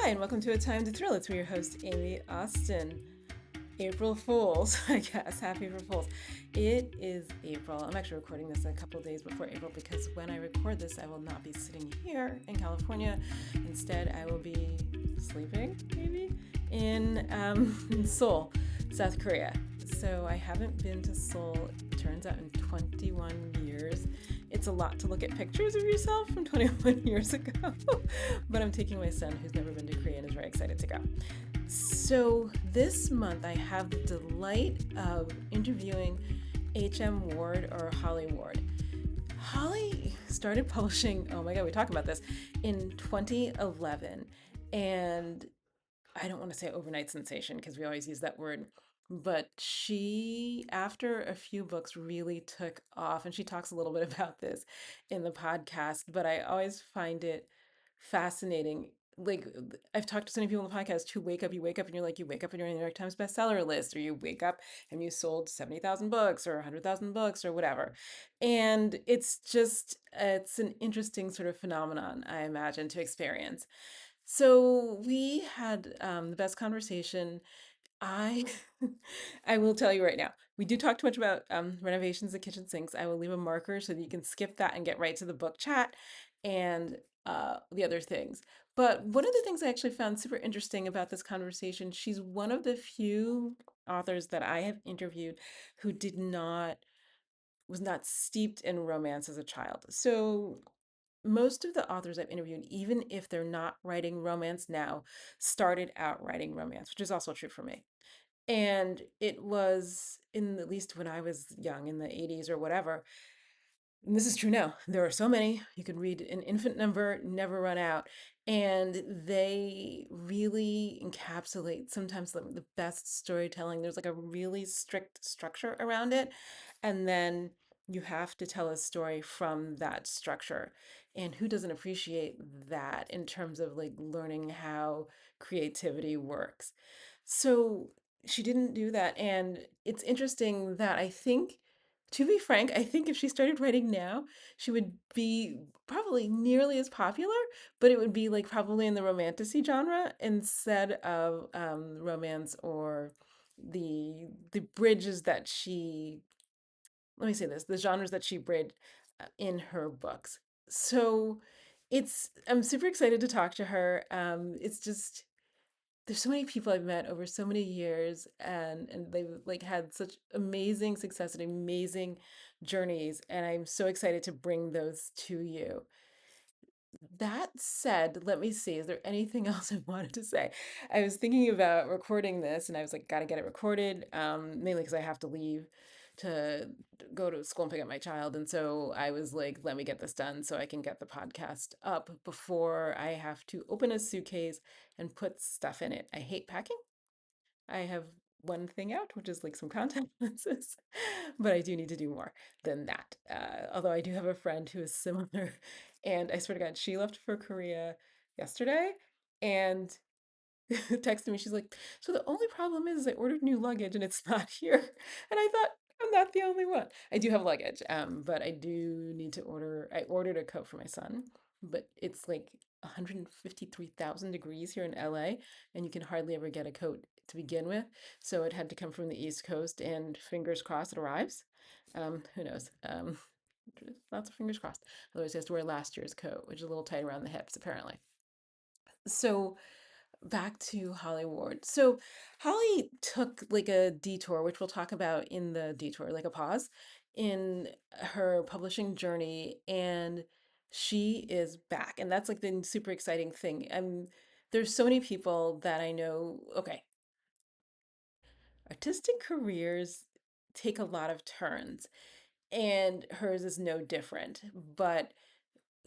And welcome to A Time to Thrill. It's me, your host, Aime Austin. April Fools, I guess. Happy April Fools. It is April. I'm actually recording this a couple days before April because when I record this, I will not be sitting here in California. Instead, I will be sleeping, maybe, in Seoul, South Korea. So I haven't been to Seoul, it turns out, in 21 years. It's a lot to look at pictures of yourself from 21 years ago. But I'm taking my son, who's never been to Korea and is very excited to go. So this month I have the delight of interviewing H.M. Ward or Holly Ward. Holly started publishing, oh my God, we talked about this, in 2011. And I don't want to say overnight sensation because we always use that word, but she, after a few books, really took off. And she talks a little bit about this in the podcast, but I always find it fascinating. Like, I've talked to so many people on the podcast who you wake up and you're like, you wake up and you're in the New York Times bestseller list, or you wake up and you sold 70,000 books or 100,000 books or whatever. And it's an interesting sort of phenomenon, I imagine, to experience. So we had the best conversation. I I will tell you right now, we do talk too much about renovations of kitchen sinks. I will leave a marker so that you can skip that and get right to the book chat and the other things. But one of the things I actually found super interesting about this conversation, she's one of the few authors that I have interviewed who was not steeped in romance as a child. So most of the authors I've interviewed, even if they're not writing romance now, started out writing romance, which is also true for me. And it was in, at least when I was young, in the 80s or whatever, and this is true now. There are so many. You could read an infinite number, never run out. And they really encapsulate sometimes the best storytelling. There's like a really strict structure around it. And then you have to tell a story from that structure. And who doesn't appreciate that in terms of like learning how creativity works? So she didn't do that. And it's interesting that I think, to be frank, I think if she started writing now, she would be probably nearly as popular, but it would be like probably in the romantasy genre instead of romance or the bridges that she, let me say this, the genres that she bridged in her books. So I'm super excited to talk to her. It's just, there's so many people I've met over so many years, and they've like had such amazing success and amazing journeys, and I'm so excited to bring those to you. That said, let me see, is there anything else I wanted to say? I was thinking about recording this and I was like, gotta get it recorded, mainly because I have to leave to go to school and pick up my child. And so I was like, let me get this done so I can get the podcast up before I have to open a suitcase and put stuff in it. I hate packing. I have one thing out, which is like some content lenses, but I do need to do more than that. Although I do have a friend who is similar, and I swear to God, she left for Korea yesterday and texted me. She's like, "So the only problem is I ordered new luggage and it's not here." And I thought, I'm not the only one. I do have luggage, but I do need to order. I ordered a coat for my son, but it's like 153,000 degrees here in LA, and you can hardly ever get a coat to begin with. So it had to come from the East Coast, and fingers crossed it arrives. Who knows? Lots of fingers crossed. Otherwise, he has to wear last year's coat, which is a little tight around the hips, apparently. So back to Holly Ward. So Holly took like a detour, which we'll talk about in the detour, like a pause in her publishing journey, and she is back. And that's like the super exciting thing. There's so many people that I know, okay, artistic careers take a lot of turns, and hers is no different, but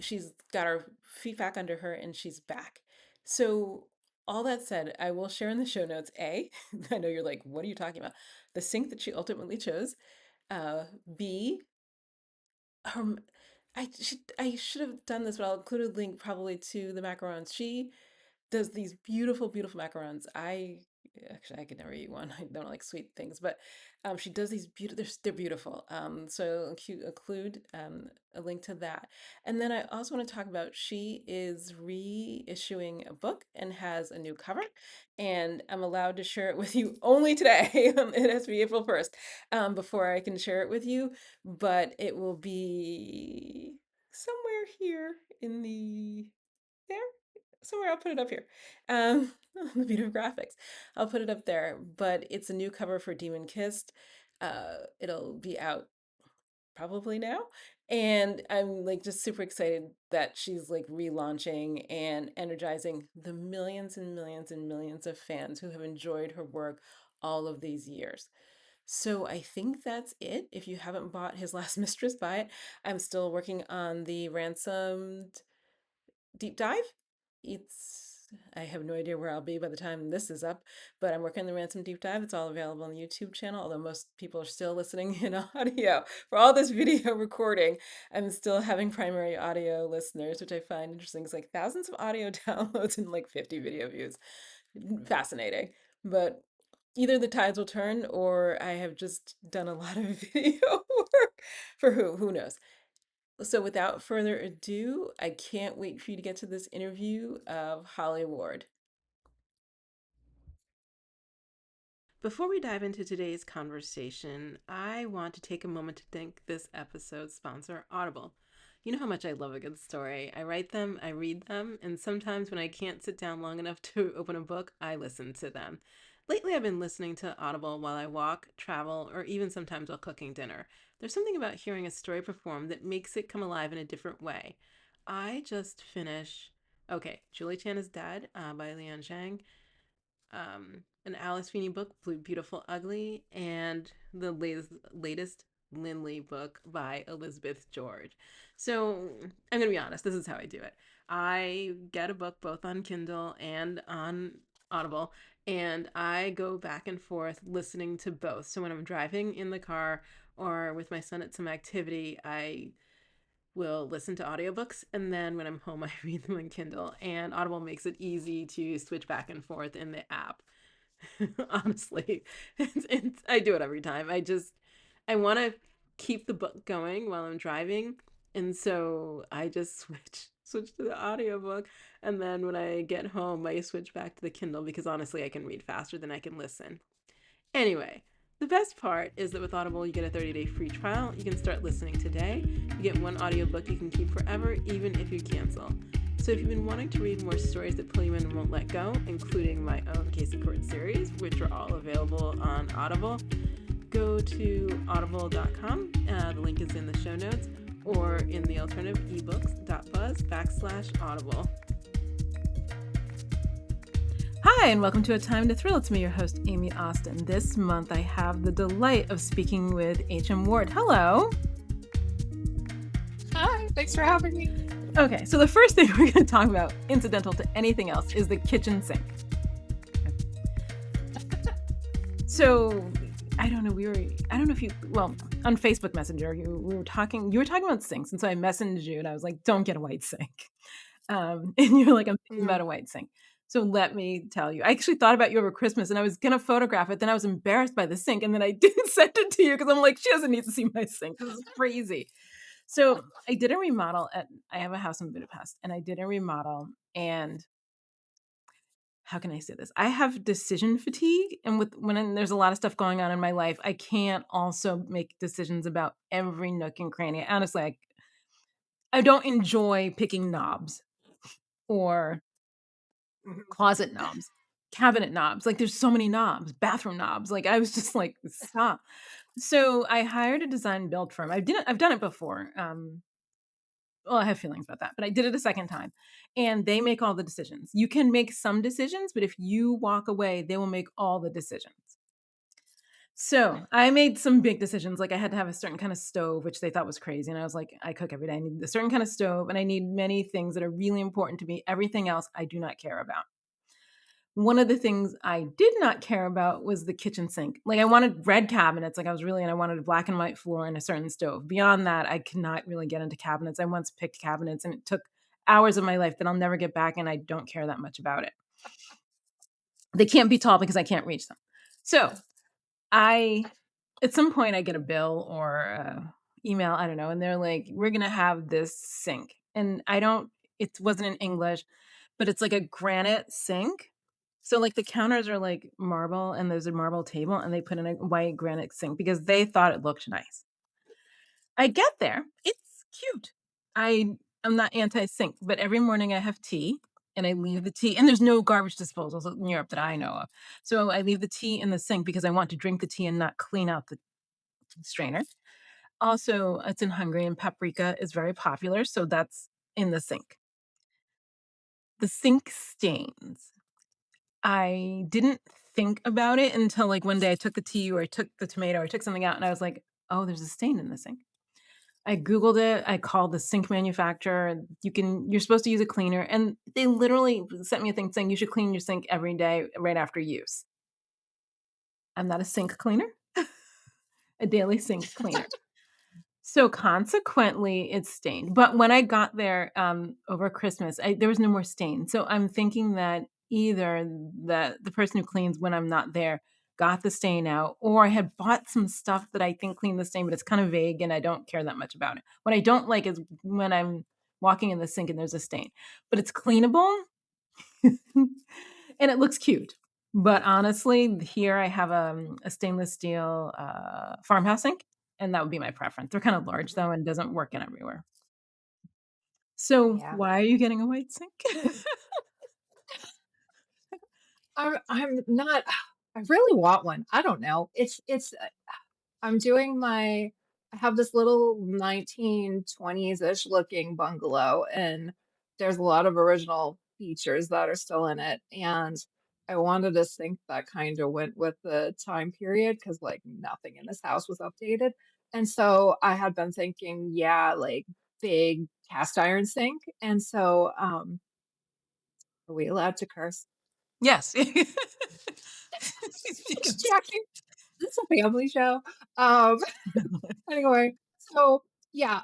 she's got her feet back under her and she's back. So, all that said, I will share in the show notes A, I know you're like, what are you talking about? The sink that she ultimately chose. B, her, I should have done this, but I'll include a link probably to the macarons. She does these beautiful, beautiful macarons. I Actually, I could never eat one. I don't like sweet things, but she does these beautiful. They're beautiful. So include a link to that, and then I also want to talk about she is reissuing a book and has a new cover, and I'm allowed to share it with you only today. It has to be April 1st before I can share it with you, but it will be somewhere here in the there somewhere. I'll put it up here. The beauty of graphics. I'll put it up there, but it's a new cover for Demon Kissed. It'll be out probably now. And I'm like just super excited that she's like relaunching and energizing the millions and millions and millions of fans who have enjoyed her work all of these years. So I think that's it. If you haven't bought His Last Mistress, buy it. I'm still working on the Ransomed deep dive. It's I have no idea where I'll be by the time this is up, but I'm working on the ransom deep dive. It's all available on the YouTube channel, although most people are still listening in audio. For all this video recording, I'm still having primary audio listeners, which I find interesting. It's like thousands of audio downloads and like 50 video views. Fascinating. But either the tides will turn or I have just done a lot of video work for who knows. So without further ado, I can't wait for you to get to this interview of Holly Ward. Before we dive into today's conversation, I want to take a moment to thank this episode's sponsor, Audible. You know how much I love a good story. I write them, I read them, and sometimes when I can't sit down long enough to open a book, I listen to them. Lately, I've been listening to Audible while I walk, travel, or even sometimes while cooking dinner. There's something about hearing a story performed that makes it come alive in a different way. I just finished, okay, Julie Chan is Dead by Lian Zhang, an Alice Feeney book, Beautiful Ugly, and the latest Lindley book by Elizabeth George. So I'm going to be honest, this is how I do it. I get a book both on Kindle and on Audible, and I go back and forth listening to both. So when I'm driving in the car or with my son at some activity, I will listen to audiobooks, and then when I'm home I read them on Kindle, and Audible makes it easy to switch back and forth in the app. Honestly, I do it every time. I want to keep the book going while I'm driving, and so I just switch to the audiobook, and then when I get home I switch back to the Kindle because honestly I can read faster than I can listen. Anyway, the best part is that with Audible, you get a 30-day free trial. You can start listening today. You get one audiobook you can keep forever, even if you cancel. So if you've been wanting to read more stories that pull you in and won't let go, including my own Casey Court series, which are all available on Audible, go to audible.com. The link is in the show notes, or in the alternative ebooks.buzz/audible. Hi, and welcome to A Time to Thrill. It's me, your host, Aime Austin. This month, I have the delight of speaking with H.M. Ward. Hello. Hi, thanks for having me. Okay, so the first thing we're going to talk about, incidental to anything else, is the kitchen sink. So, I don't know if you, well, on Facebook Messenger, you were talking about sinks, and so I messaged you, and I was like, don't get a white sink. And you're like, I'm thinking about a white sink. So let me tell you, I actually thought about you over Christmas and I was going to photograph it. Then I was embarrassed by the sink. And then I didn't send it to you because I'm like, she doesn't need to see my sink. This is crazy. So I did a remodel I have a house in Budapest, and I did a remodel, and how can I say this? I have decision fatigue. And when there's a lot of stuff going on in my life, I can't also make decisions about every nook and cranny. Honestly, I don't enjoy picking knobs or closet knobs, cabinet knobs. Like there's so many knobs, bathroom knobs. Like I was just like, stop. So I hired a design build firm. I've done it before. Well, I have feelings about that, but I did it a second time, and they make all the decisions. You can make some decisions, but if you walk away, they will make all the decisions. So I made some big decisions. Like I had to have a certain kind of stove, which they thought was crazy. And I was like, I cook every day. I need a certain kind of stove, and I need many things that are really important to me. Everything else I do not care about. One of the things I did not care about was the kitchen sink. Like I wanted red cabinets, and I wanted a black and white floor and a certain stove. Beyond that, I could not really get into cabinets. I once picked cabinets, and it took hours of my life that I'll never get back, and I don't care that much about it. They can't be tall because I can't reach them. So I, at some point, I get a bill or email, I don't know, and they're like, "We're gonna have this sink," and I don't. It wasn't in English, but it's like a granite sink. So like the counters are like marble, and there's a marble table, and they put in a white granite sink because they thought it looked nice. I get there, it's cute. I'm not anti-sink, but every morning I have tea, and I leave the tea, and there's no garbage disposals in Europe that I know of. So I leave the tea in the sink because I want to drink the tea and not clean out the strainer. Also, it's in Hungary and paprika is very popular, so that's in the sink. The sink stains. I didn't think about it until, like, one day I took the tea or I took the tomato or I took something out and I was like, "Oh, there's a stain in the sink." I Googled it, I called the sink manufacturer, and you're supposed to use a cleaner, and they literally sent me a thing saying you should clean your sink every day right after use. I'm not a sink cleaner, a daily sink cleaner. So, consequently, it's stained, but when I got there, over Christmas, there was no more stain, so I'm thinking that either the person who cleans when I'm not there got the stain out, or I had bought some stuff that I think cleaned the stain, but it's kind of vague and I don't care that much about it. What I don't like is when I'm walking in the sink and there's a stain, but it's cleanable and it looks cute. But honestly, here I have, a stainless steel, farmhouse sink, and that would be my preference. They're kinda large though and doesn't work in everywhere. So, Yeah. why are you getting a white sink? I'm not I really want one. I don't know. I'm doing my I have this little 1920s-ish looking bungalow, and there's a lot of original features that are still in it, and I wanted a sink that kinda went with the time period because like, nothing in this house was updated, and so I had been thinking, yeah, like, big cast iron sink, and so, are we allowed to curse? Yes. Just Because checking. This is a family show. Um, anyway, so yeah,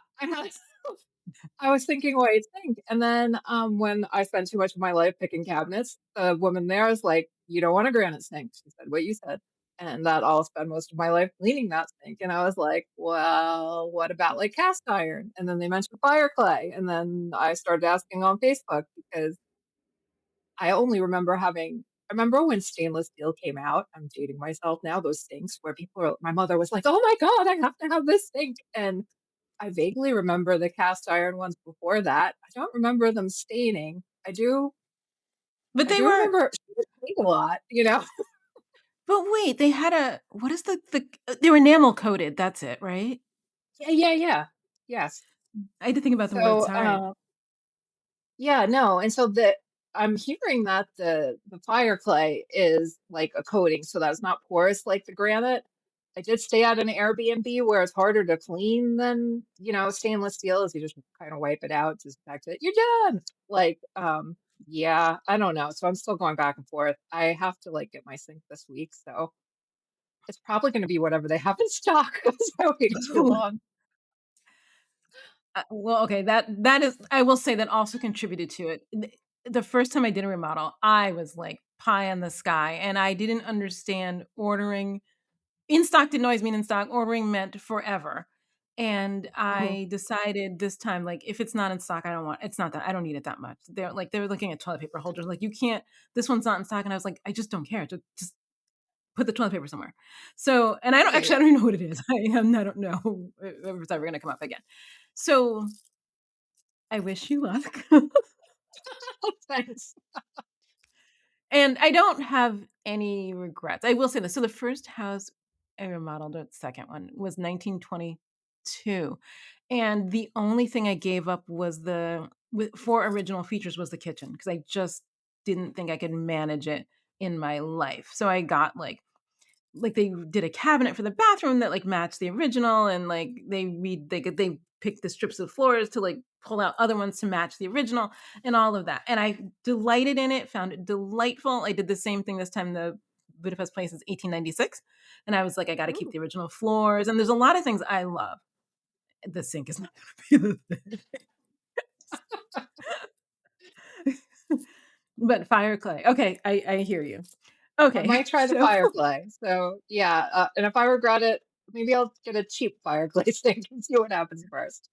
I was thinking what I'd think, and then, when I spent too much of my life picking cabinets, the woman there was like, "You don't want a granite sink." She said what you said, and that I'll spend most of my life cleaning that sink, and I was like, "Well, what about, like, cast iron?" And then they mentioned fire clay, and then I started asking on Facebook because I remember when stainless steel came out, I'm dating myself now, those sinks where my mother was like, "Oh my god, I have to have this sink," and I vaguely remember the cast iron ones before that. I don't remember them staining. but I they do were remember she would clean a lot, you know? but wait, they had a what is they were enamel coated, that's it, right? Yeah, yeah, yeah. Yes. I had to think about the word, So, sorry. yeah, no, and so I'm hearing that the fire clay is like a coating, so that it's not porous like the granite. I did stay at an Airbnb where it's harder to clean than, stainless steel is you just kind of wipe it out, disinfect it, you're done. Like, yeah, I don't know. So I'm still going back and forth. I have to like get my sink this week, so it's probably going to be whatever they have in stock because I waited too long. Well, okay, that is I will say that also contributed to it. The first time I did a remodel, I was like pie in the sky, and I didn't understand ordering in stock didn't always mean in stock, ordering meant forever. And Mhm. I decided this time, like, if it's not in stock, it's not that I don't need it that much. They were looking at toilet paper holders, like, you can't, this one's not in stock. And I was like, I just don't care. Just put the toilet paper somewhere. So, and Yeah, I yeah. don't even know what it is. I don't know if it's ever going to come up again. So I wish you luck. Thanks. And I don't have any regrets. I will say this. So the first house I remodeled, or the second one, was 1922. And the only thing I gave up was for original features was the kitchen because I just didn't think I could manage it in my life. So I got like they did a cabinet for the bathroom that like matched the original, and like they picked the strips of floors to like pull out other ones to match the original and all of that, and I delighted in it, found it delightful. I did the same thing this time. The Budapest place is 1896, and I was like, I got to keep Ooh. the original floors, and there's a lot of things I love. The sink is not going to be the thing. But fire clay, okay, I hear you. I Okay, might try the so fireplace. So yeah, and if I regret it, maybe I'll get a cheap fireplace thing and see what happens first.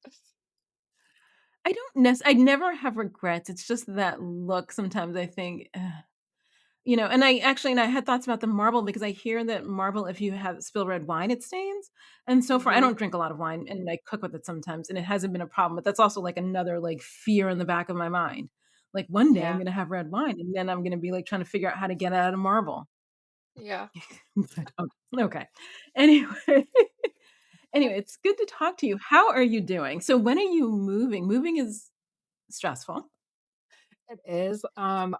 I never have regrets. It's just that look sometimes I think, ugh, and I had thoughts about the marble because I hear that marble, if you have spill red wine, it stains. And so far, I Hmm. don't drink a lot of wine and I cook with it sometimes, and it hasn't been a problem. But that's also like another like fear in the back of my mind. Like one day I'm Yeah, gonna have red wine, and then I'm gonna be like trying to figure out how to get out of marble. yeah. But, okay. Anyway, anyway, it's good to talk to you. How are you doing? So when are you moving? Moving is stressful. It is. I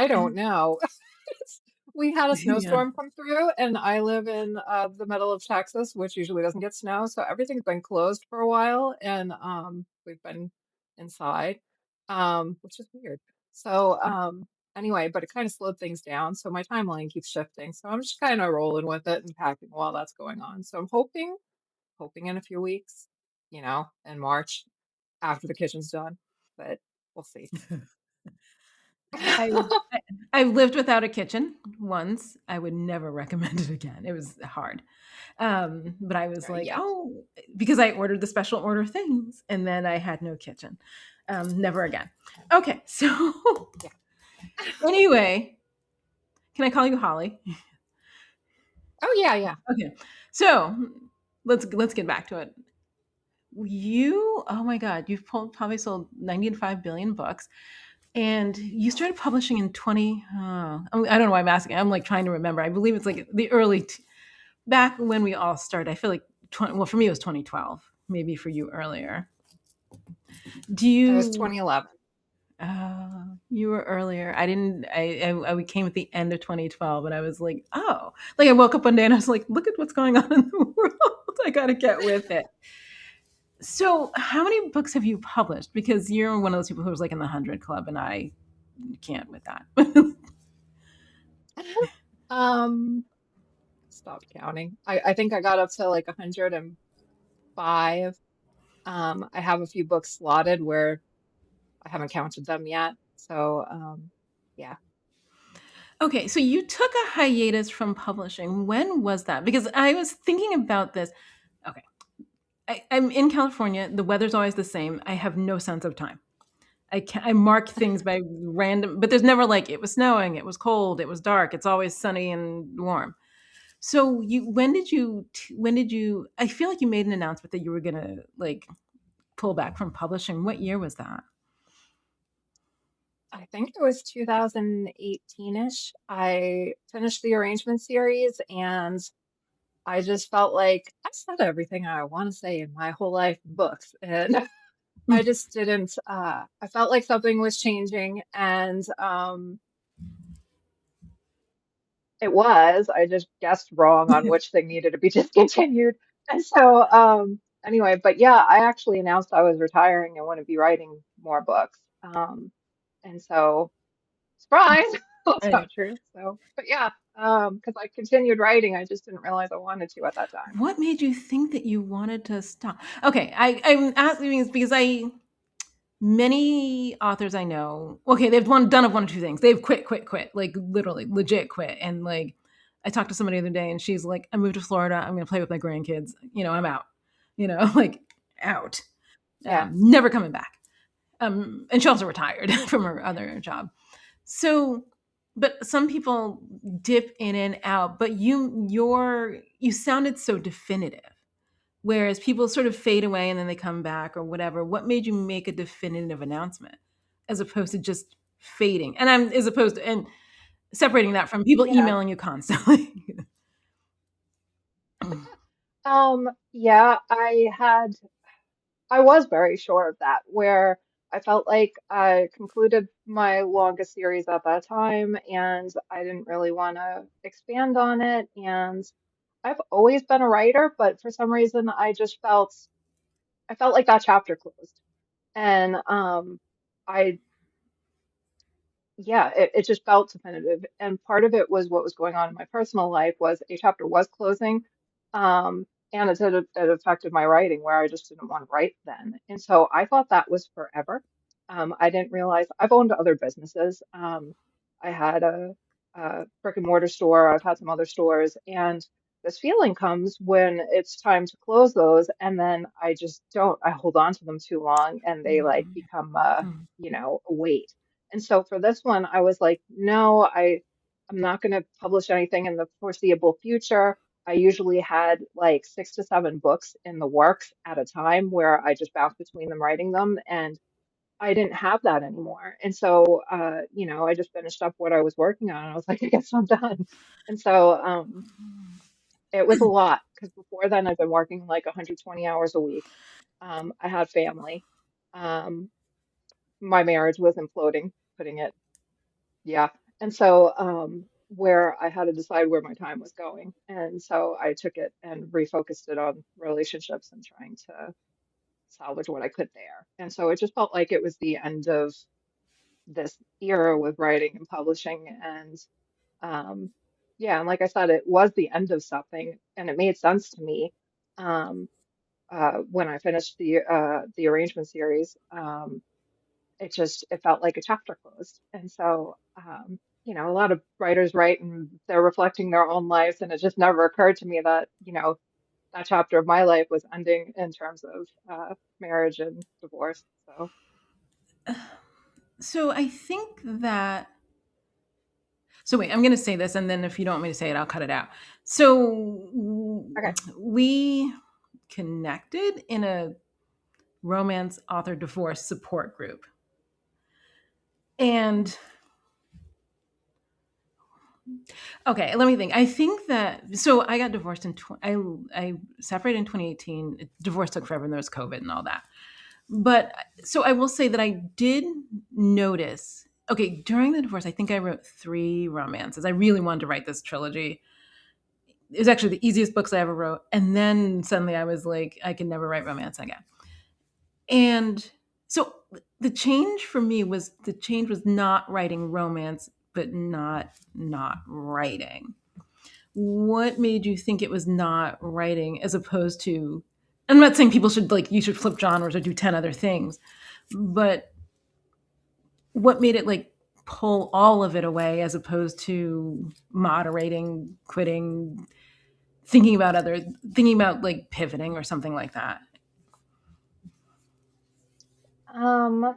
don't know. We had a Yeah. snowstorm come through, and I live in the middle of Texas, which usually doesn't get snow, so everything's been closed for a while, and we've been inside, which is weird. So anyway, but it kind of slowed things down, so my timeline keeps shifting. So I'm just kind of rolling with it and packing while that's going on. So I'm hoping in a few weeks, in March after the kitchen's done, but we'll see. I I I've lived without a kitchen once. I would never recommend it again. It was hard. But I was like, Yeah. "Oh," because I ordered the special order things, and then I had no kitchen. Never again. Okay, so Yeah. anyway, can I call you Holly? Oh, yeah, yeah. Okay. So, let's get back to it. Oh my god, you've probably sold 95 billion books. And you started publishing in 20 I don't know why I'm asking. I'm, like, trying to remember. I believe it's, like, the early t back when we all started. I feel like for me, it was 2012, maybe for you earlier. Do It was you 2011. you were earlier. I didn't I came at the end of 2012, and I was like, "Oh." Like, I woke up one day, and I was like, "Look at what's going on in the world. I gotta get with it." So, how many books have you published? Because you're one of those people who's, like, in the 100 club, and I can't with that. Um, Stopped counting. I think I got up to like 105. I have a few books slotted where I haven't counted them yet. So, yeah. Okay, so you took a hiatus from publishing. When was that? Because I was thinking about this. Okay, I'm in California. The weather's always the same. I have no sense of time. I mark things by random, but there's never like it was snowing, it was cold, it was dark. It's always sunny and warm. So when did you? I feel like you made an announcement that you were gonna like pull back from publishing. What year was that? I think it was 2018-ish. I finished the arrangement series and I just felt like I said everything I want to say in my whole life in books. And I just didn't, I felt like something was changing and it was. I just guessed wrong on which thing needed to be discontinued. And so, anyway, but yeah, I actually announced I was retiring and wouldn't be writing more books. And so, surprise, that's I, not true. So, but yeah, because I continued writing, I just didn't realize I wanted to at that time. what made you think that you wanted to stop? Okay, I'm asking is because I many authors I know, okay, they've done of one or two things. They've quit, like literally, legit quit. And like, I talked to somebody the other day, and she's like, "I moved to Florida. I'm going to play with my grandkids. I'm out. Like out. Yeah. Never coming back." And she also retired from her other job. So, but some people dip in and out. But you sounded so definitive. Whereas people sort of fade away and then they come back or whatever. What made you make a definitive announcement as opposed to just fading? And I'm as opposed to and separating that from people Yeah. emailing you constantly. Yeah, I was very sure of that, where I felt like I concluded my longest series at that time and I didn't really want to expand on it. And I've always been a writer, but for some reason I felt like that chapter closed. And I yeah, it just felt definitive. And part of it was what was going on in my personal life was a chapter was closing. And it affected my writing where I just didn't want to write then. And so I thought that was forever. I didn't realize I've owned other businesses. I had brick and mortar store. I've had some other stores, and this feeling comes when it's time to close those, and then I just don't. I hold on to them too long, and they like become a weight. And so for this one, I was like, no, I'm not going to publish anything in the foreseeable future. I usually had like 6 to 7 books in the works at a time where I just bounced between them writing them, and I didn't have that anymore. And so, I just finished up what I was working on. And I was like, I guess I'm done. And so, it was a lot because before then I'd been working like 120 hours a week. I had family. Um, my marriage was imploding, putting it, yeah. And so, where I had to decide where my time was going. And so I took it and refocused it on relationships and trying to salvage what I could there. And so it just felt like it was the end of this era with writing and publishing. And um, yeah, and like I said, it was the end of something, and it made sense to me when I finished the arrangement series. It felt like a chapter closed, and so a lot of writers write and they're reflecting their own lives, and it just never occurred to me that that chapter of my life was ending in terms of marriage and divorce. So So I think that. So wait, I'm going to say this, and then if you don't want me to say it, I'll cut it out. So okay. we connected in a romance author divorce support group. And okay, let me think. I think that so I got divorced I separated in 2018. Divorce took forever, and there was COVID and all that. But so I will say that I did notice. Okay, during the divorce, I think I wrote 3 romances. I really wanted to write this trilogy. It was actually the easiest books I ever wrote. And then suddenly I was like, I can never write romance again. And so the change was not writing romance, but not writing. What made you think it was not writing as opposed to, I'm not saying people should like, you should flip genres or do 10 other things, but what made it like pull all of it away as opposed to moderating, quitting, thinking about like pivoting or something like that? Um,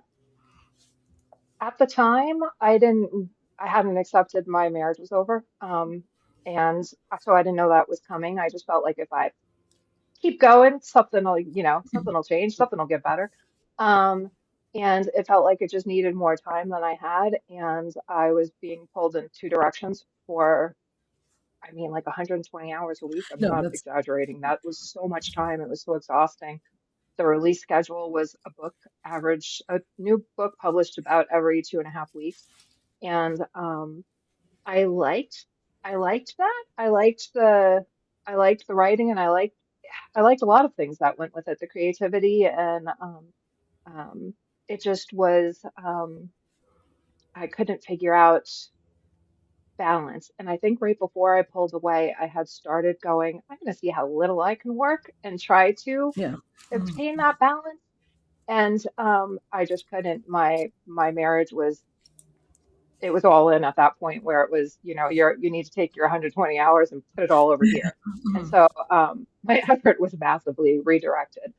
At the time, I hadn't accepted my marriage was over. And so I didn't know that was coming. I just felt like if I keep going, something will change, something will get better. Um, and it felt like it just needed more time than I had. And I was being pulled in 2 directions for, I mean, like 120 hours a week. I'm No, not that's exaggerating. That was so much time. It was so exhausting. The release schedule was a new book published about every 2.5 weeks. And I liked I liked that. I liked the writing, and I liked a lot of things that went with it, the creativity, and um, it just was I couldn't figure out balance. And I think right before I pulled away, I had started going, I'm going to see how little I can work and try to yeah. obtain that balance. And I just couldn't. My marriage was it was all in at that point where it was, you need to take your 120 hours and put it all over here. And Mhm. so my effort was massively redirected.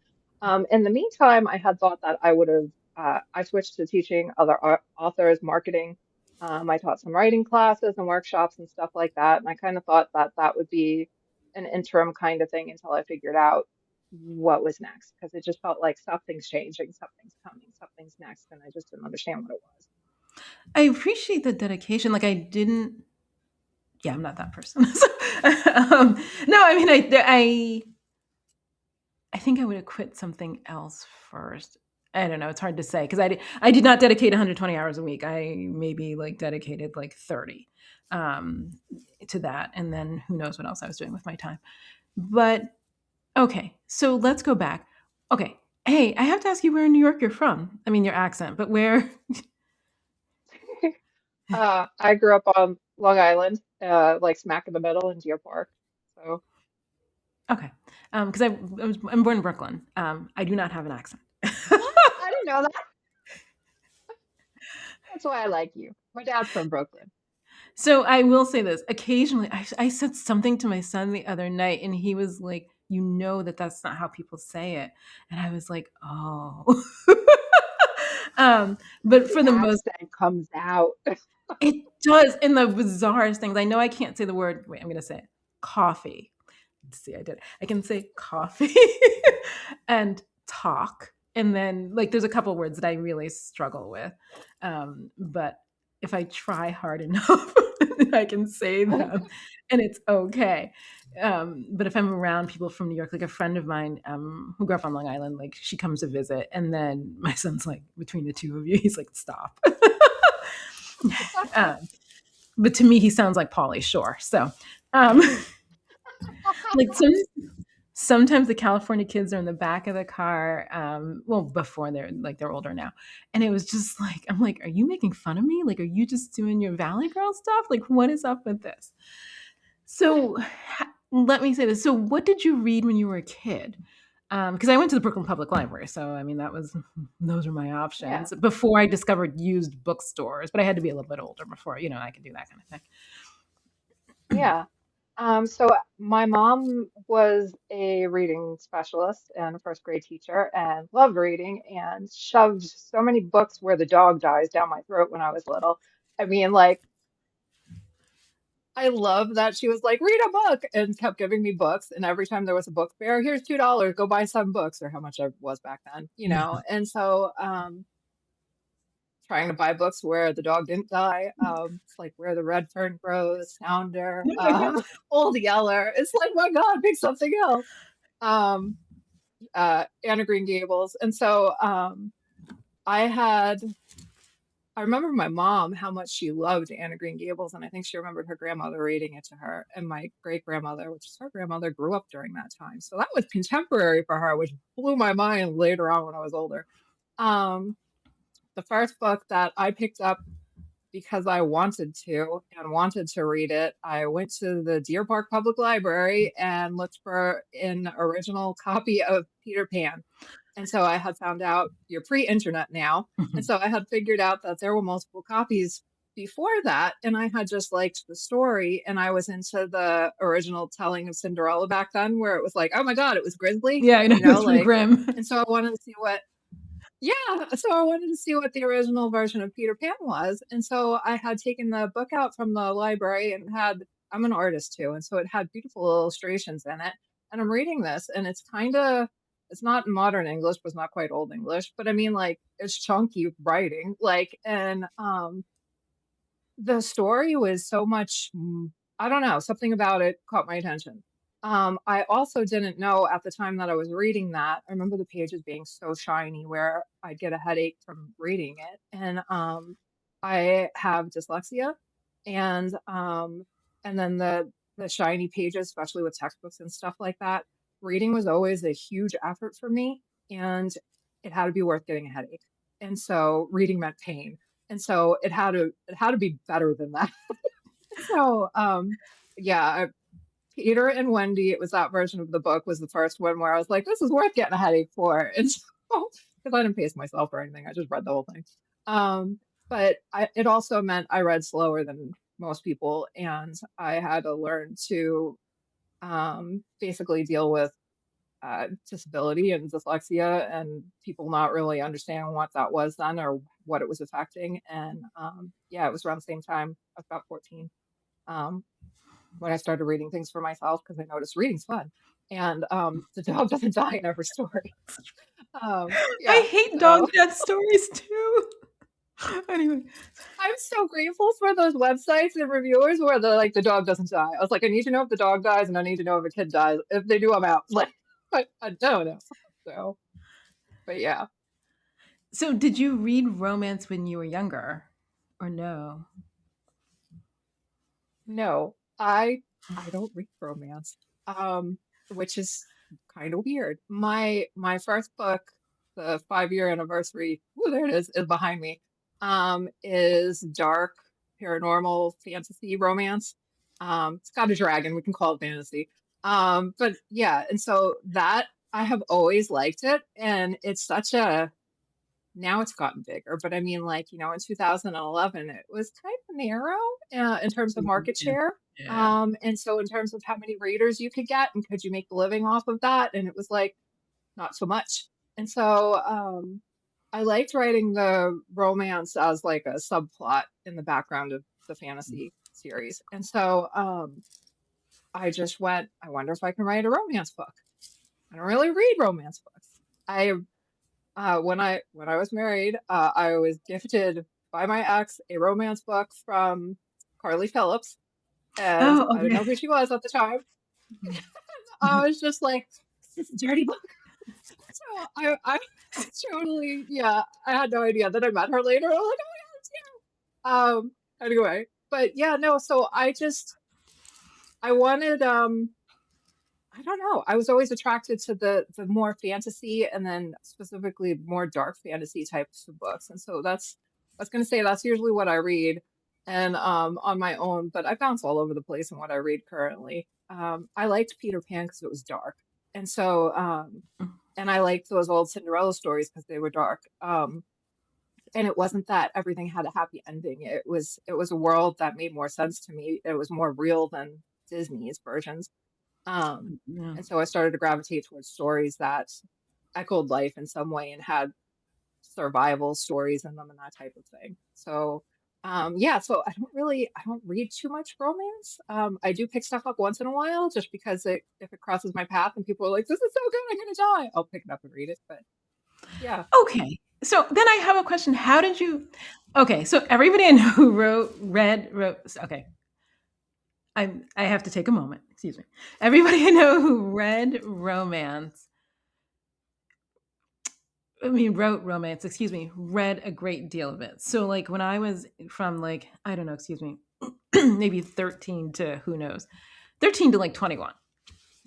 In the meantime, I had thought that I switched to teaching other authors marketing. I taught some writing classes and workshops and stuff like that. And I kind of thought that that would be an interim kind of thing until I figured out what was next, because it just felt like something's changing, something's coming, something's next. And I just didn't understand what it was. I appreciate the dedication. Like I didn't. Yeah, I'm not that person. No, I mean, I think I would have quit something else first. I don't know. It's hard to say because I did not dedicate 120 hours a week. I maybe like dedicated like 30 um, to that, and then who knows what else I was doing with my time. But okay, so let's go back. Okay, hey, I have to ask you where in New York you're from. I mean, your accent, but where? I grew up on Long Island, like smack in the middle in Deer Park. So Okay, because I'm born in Brooklyn. I do not have an accent. what? I didn't know that. That's why I like you. My dad's from Brooklyn. So I will say this. Occasionally, I said something to my son the other night, and he was like, "You know that that's not how people say it," and I was like, "Oh." But The for the most, accent comes out. it does in the bizarrest things. I know I can't say the word. Wait, I'm going to say it. Coffee. See, I did. I can say coffee and talk. And then, like, there's a couple words that I really struggle with. But if I try hard enough, I can say them and it's okay. But if I'm around people from New York, like a friend of mine who grew up on Long Island, like she comes to visit, and then my son's like, between the two of you, he's like, stop. um, but to me, he sounds like Pauly Shore. So, um, like sometimes the California kids are in the back of the car. Well, before they're older now, and it was just like I'm like, are you making fun of me? Like, are you just doing your Valley Girl stuff? Like, what is up with this? So, let me say this. So, what did you read when you were a kid? Because I went to the Brooklyn Public Library, so I mean those were my Yeah, options before I discovered used bookstores. But I had to be a little bit older before I could do that kind of thing. yeah. So my mom was a reading specialist and a first grade teacher and loved reading and shoved so many books where the dog dies down my throat when I was little. I mean, like, I love that she was like, read a book and kept giving me books. And every time there was a book fair, here's $2, go buy some books or how much I was back then, you know? And so, trying to buy books where the dog didn't die. It's like Where the Red Fern Grows, Sounder, Old Yeller. It's like, my God, pick something else. Um, Anna Green Gables. And so I had, I remember my mom, how much she loved Anna Green Gables. And I think she remembered her grandmother reading it to her. And my great grandmother, which is her grandmother, grew up during that time. So that was contemporary for her, which blew my mind later on when I was older. Um, the first book that I picked up because I wanted to and wanted to read it, I went to the Deer Park Public Library and looked for an original copy of Peter Pan. And so I had found out you're pre-internet now. And so I had figured out that there were multiple copies before that. And I had just liked the story. And I was into the original telling of Cinderella back then, where it was like, oh my God, it was Grizzly, Yeah, I know you know, it's from like, Grimm. and so I wanted to see what yeah, so I wanted to see what the original version of Peter Pan was, and so I had taken the book out from the library and had I'm an artist too, and so it had beautiful illustrations in it, and I'm reading this, and it's not modern English, but it's not quite old English, but I mean, like, it's chunky writing, like, and, the story was so much I don't know, something about it caught my attention. I also didn't know at the time that I was reading that. I remember the pages being so shiny where I'd get a headache from reading it. And I have dyslexia and then the shiny pages, especially with textbooks and stuff like that, reading was always a huge effort for me and it had to be worth getting a headache. And so reading meant pain. And so it had to be better than that. So, yeah, Peter and Wendy, it was that version of the book was the first one where I was like, this is worth getting a headache for. And so, because I didn't pace myself or anything, I just read the whole thing. But it also meant I read slower than most people, and I had to learn to basically deal with disability and dyslexia and people not really understanding what that was then or what it was affecting. And yeah, it was around the same time, I was about 14, um, when I started reading things for myself because I noticed reading's fun. And the dog doesn't die in every story. Yeah, I hate dog so death stories too. Anyway, I'm so grateful for those websites and reviewers where they're like, the dog doesn't die. I was like, I need to know if the dog dies and I need to know if a kid dies. If they do, I'm out. Like, I don't know. So, but yeah. so did you read romance when you were younger, or no? No, I don't read romance, which is kind of weird. My first book, the 5-year anniversary, ooh, there it is behind me, is dark paranormal fantasy romance. It's got a dragon, we can call it fantasy. But yeah, and so that I have always liked it, and it's such a now it's gotten bigger, but I mean, like, in 2011, it was kind of narrow in terms of market Yeah. share. Yeah. And so in terms of how many readers you could get and could you make a living off of that? And it was like, not so much. And so I liked writing the romance as like a subplot in the background of the fantasy series. And so I just went, I wonder if I can write a romance book. I don't really read romance books. I when I was married, I was gifted by my ex a romance book from Carly Phillips, and Oh, I didn't okay. know who she was at the time. I was just like, "This is a dirty book." So I totally, yeah, I had no idea. Then I met her later. I'm like, "Oh my God, it's you." Anyway, but yeah, no. So I wanted I don't know. I was always attracted to the more fantasy and then specifically more dark fantasy types of books. And so I was gonna say that's usually what I read and on my own, but I bounce all over the place in what I read currently. I liked Peter Pan because it was dark. And so and I liked those old Cinderella stories because they were dark. And it wasn't that everything had a happy ending. It was a world that made more sense to me. It was more real than Disney's versions. Yeah. And so I started to gravitate towards stories that echoed life in some way and had survival stories in them and that type of thing. So, yeah, so I don't read too much romance. I do pick stuff up once in a while just because if it crosses my path and people are like, this is so good, I'm gonna die, I'll pick it up and read it. But yeah. Okay. So then I have a question. How did you Okay, so everybody I know who wrote okay. I have to take a moment. Excuse me. Everybody I know who read romance, I mean, wrote romance, excuse me, read a great deal of it. So, like, when I was from, like, I don't know, excuse me, maybe 13 to who knows, 13 to like 21,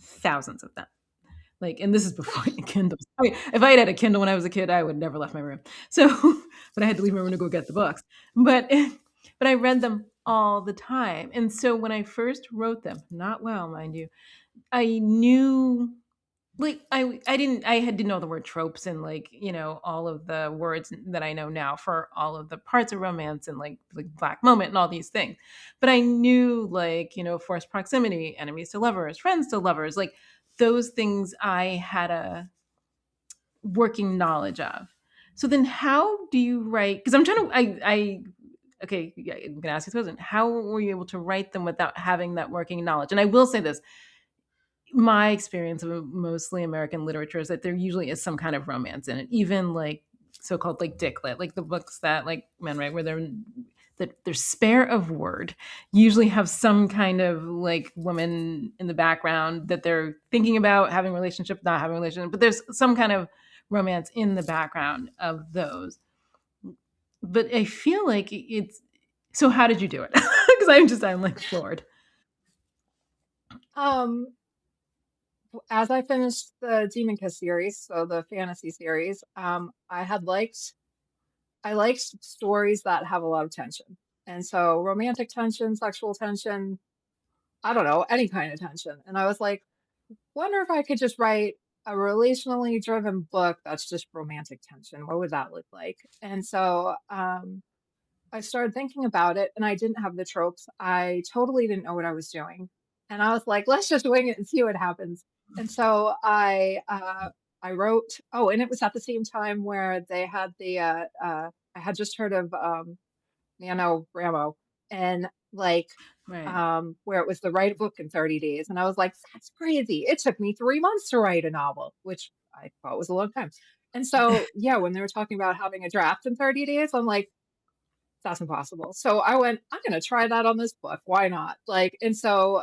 thousands of them. Like, and this is before Kindles. I mean, if I had a Kindle when I was a kid, I would never left my room. So, but I had to leave my room to go get the books. But, but I read them all the time. And so when I first wrote them, not well, mind you, I knew like didn't know the word tropes and like all of the words that I know now for all of the parts of romance and like black moment and all these things, but I knew like forced proximity, enemies to lovers, friends to lovers, like those things I had a working knowledge of. So then how do you write, because I'm trying to I okay, yeah, I'm gonna ask you this question: how were you able to write them without having that working knowledge? And I will say this: my experience of mostly American literature is that there usually is some kind of romance in it, even like so-called like dick lit, like the books that like men write, where they're spare of word, usually have some kind of like woman in the background that they're thinking about having a relationship, not having a relationship, but there's some kind of romance in the background of those. But I feel like it's so. How did you do it? Because I'm like floored. Um, as I finished the Demon Kiss series, so the fantasy series, I liked stories that have a lot of tension. And so romantic tension, sexual tension, I don't know, any kind of tension. And I was like, wonder if I could just write a relationally driven book that's just romantic tension. What would that look like? And so I started thinking about it and I didn't have the tropes. I totally didn't know what I was doing. And I was like, let's just wing it and see what happens. And so I wrote, oh, and it was at the same time where they had I had just heard of NaNoWriMo and like Right. where it was to write a book in 30 days. And I was like, that's crazy. It took me 3 months to write a novel, which I thought was a long time. And so, yeah, when they were talking about having a draft in 30 days, I'm like, that's impossible. So I went, I'm going to try that on this book. Why not? Like, and so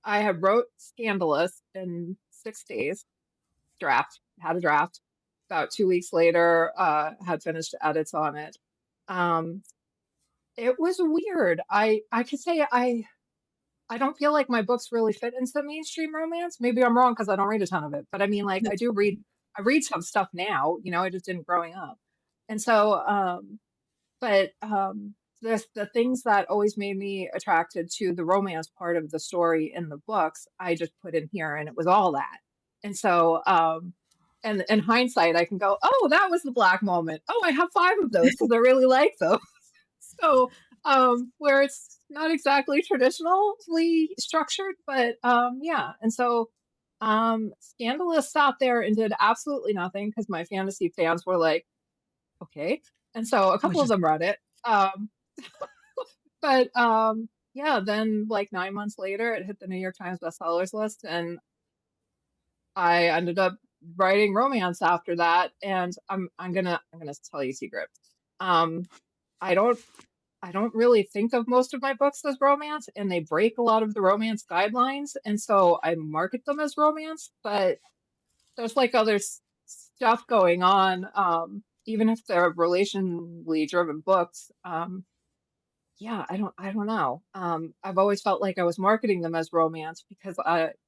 I had wrote Scandalous in 6 days, had a draft. About 2 weeks later, had finished edits on it. Um, it was weird. I could say I don't feel like my books really fit into mainstream romance. Maybe I'm wrong because I don't read a ton of it. But I mean, like I read some stuff now. I just didn't growing up. And so But, the things that always made me attracted to the romance part of the story in the books, I just put in here, and it was all that. And so, And in hindsight, I can go, oh, that was the black moment. Oh, I have 5 of those because I really like those. So, where it's not exactly traditionally structured, but yeah. And so, Scandalous sat there and did absolutely nothing because my fantasy fans were like, okay. And so a couple Which of is them read it. But yeah, then like 9 months later, it hit the New York Times bestsellers list, and I ended up writing romance after that. And I'm gonna tell you a secret. Um, I don't I don't really think of most of my books as romance, and they break a lot of the romance guidelines, and so I market them as romance. But there's like other stuff going on, even if they're relationally driven books. Yeah, I don't know. I've always felt like I was marketing them as romance because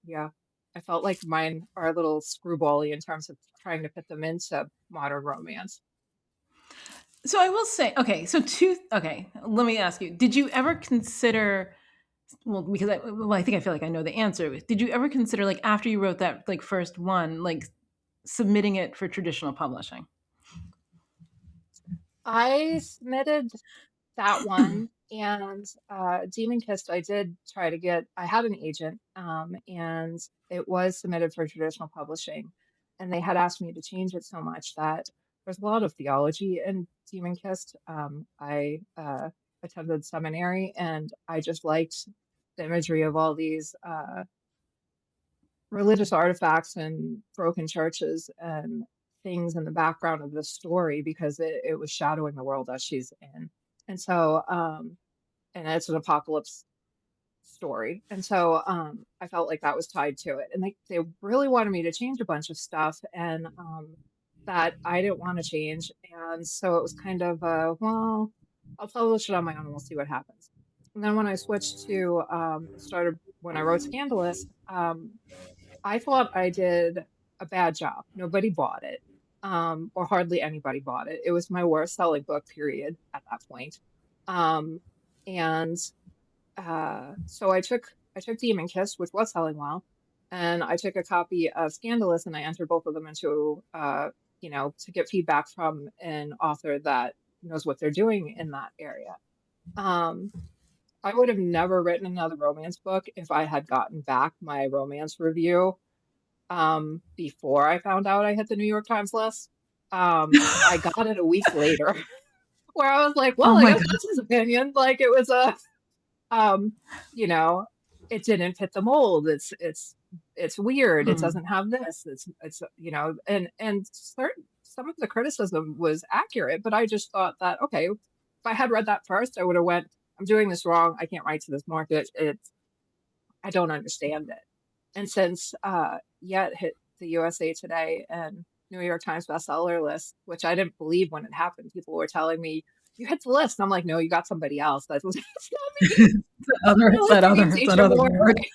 yeah, I felt like mine are a little screwbally in terms of trying to fit them into modern romance. so I will say, okay, okay, let me ask you, did you ever consider, well, because I think I feel like I know the answer. Did you ever consider, like, after you wrote that, like, first one, like, submitting it for traditional publishing? I submitted that one, and Demon Kissed, I did try to get. I had an agent, and it was submitted for traditional publishing, and they had asked me to change it so much that there's a lot of theology in Demon Kissed. I attended seminary, and I just liked the imagery of all these religious artifacts and broken churches and things in the background of the story because it was shadowing the world that she's in. And so, and it's an apocalypse story. And so I felt like that was tied to it. And they really wanted me to change a bunch of stuff and that I didn't want to change. And so it was kind of, well, I'll publish it on my own and we'll see what happens. And then when I switched to started when I wrote Scandalous, I thought I did a bad job. Nobody bought it, or hardly anybody bought it. It was my worst selling book, period, at that point. Um, and so I took Demon Kiss, which was selling well, and I took a copy of Scandalous, and I entered both of them into, to get feedback from an author that knows what they're doing in that area. Um, I would have never written another romance book if I had gotten back my romance review before I found out I hit the New York Times list. I got it a week later where I was like, Oh well, I my guess god. that's his opinion. Like it was um, you know, it didn't fit the mold. It's weird. It Hmm. doesn't have this. And some of the criticism was accurate, but I just thought that, okay, if I had read that first, I would have went, I'm doing this wrong. I can't write to this market. I don't understand it. And since Yet hit the USA Today and New York Times bestseller list, which I didn't believe when it happened, people were telling me, you hit the list. And I'm like, no, you got somebody else. That's not me. It's They're like, that you mean other, it's that Teacher other Board, board. right?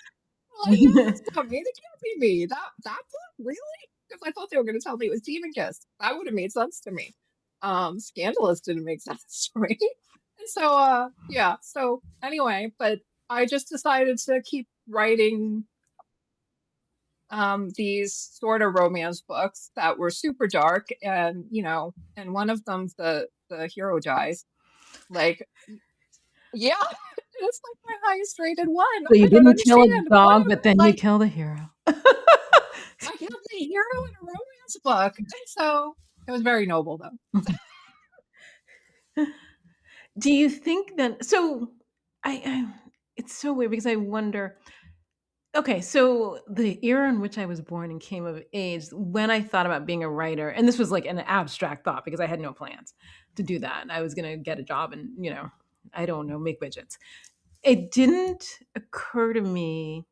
I'm like, no, that's not me. That can't be me. That book, really? Because I thought they were going to tell me it was Demon Kiss. That would have made sense to me. Scandalous didn't make sense to me. And so, yeah. So anyway, but I just decided to keep writing these sort of romance books that were super dark, and and one of them, the hero dies. Like, yeah, it's like my highest rated one. So you I don't didn't kill a understand. What dog, but then you like kill the hero. I have the hero in a romance book. And so it was very noble though. Do you think then? So, I it's so weird because I wonder. Okay, so the era in which I was born and came of age, when I thought about being a writer, and this was like an abstract thought because I had no plans to do that. I was going to get a job and, I don't know, make widgets. It didn't occur to me.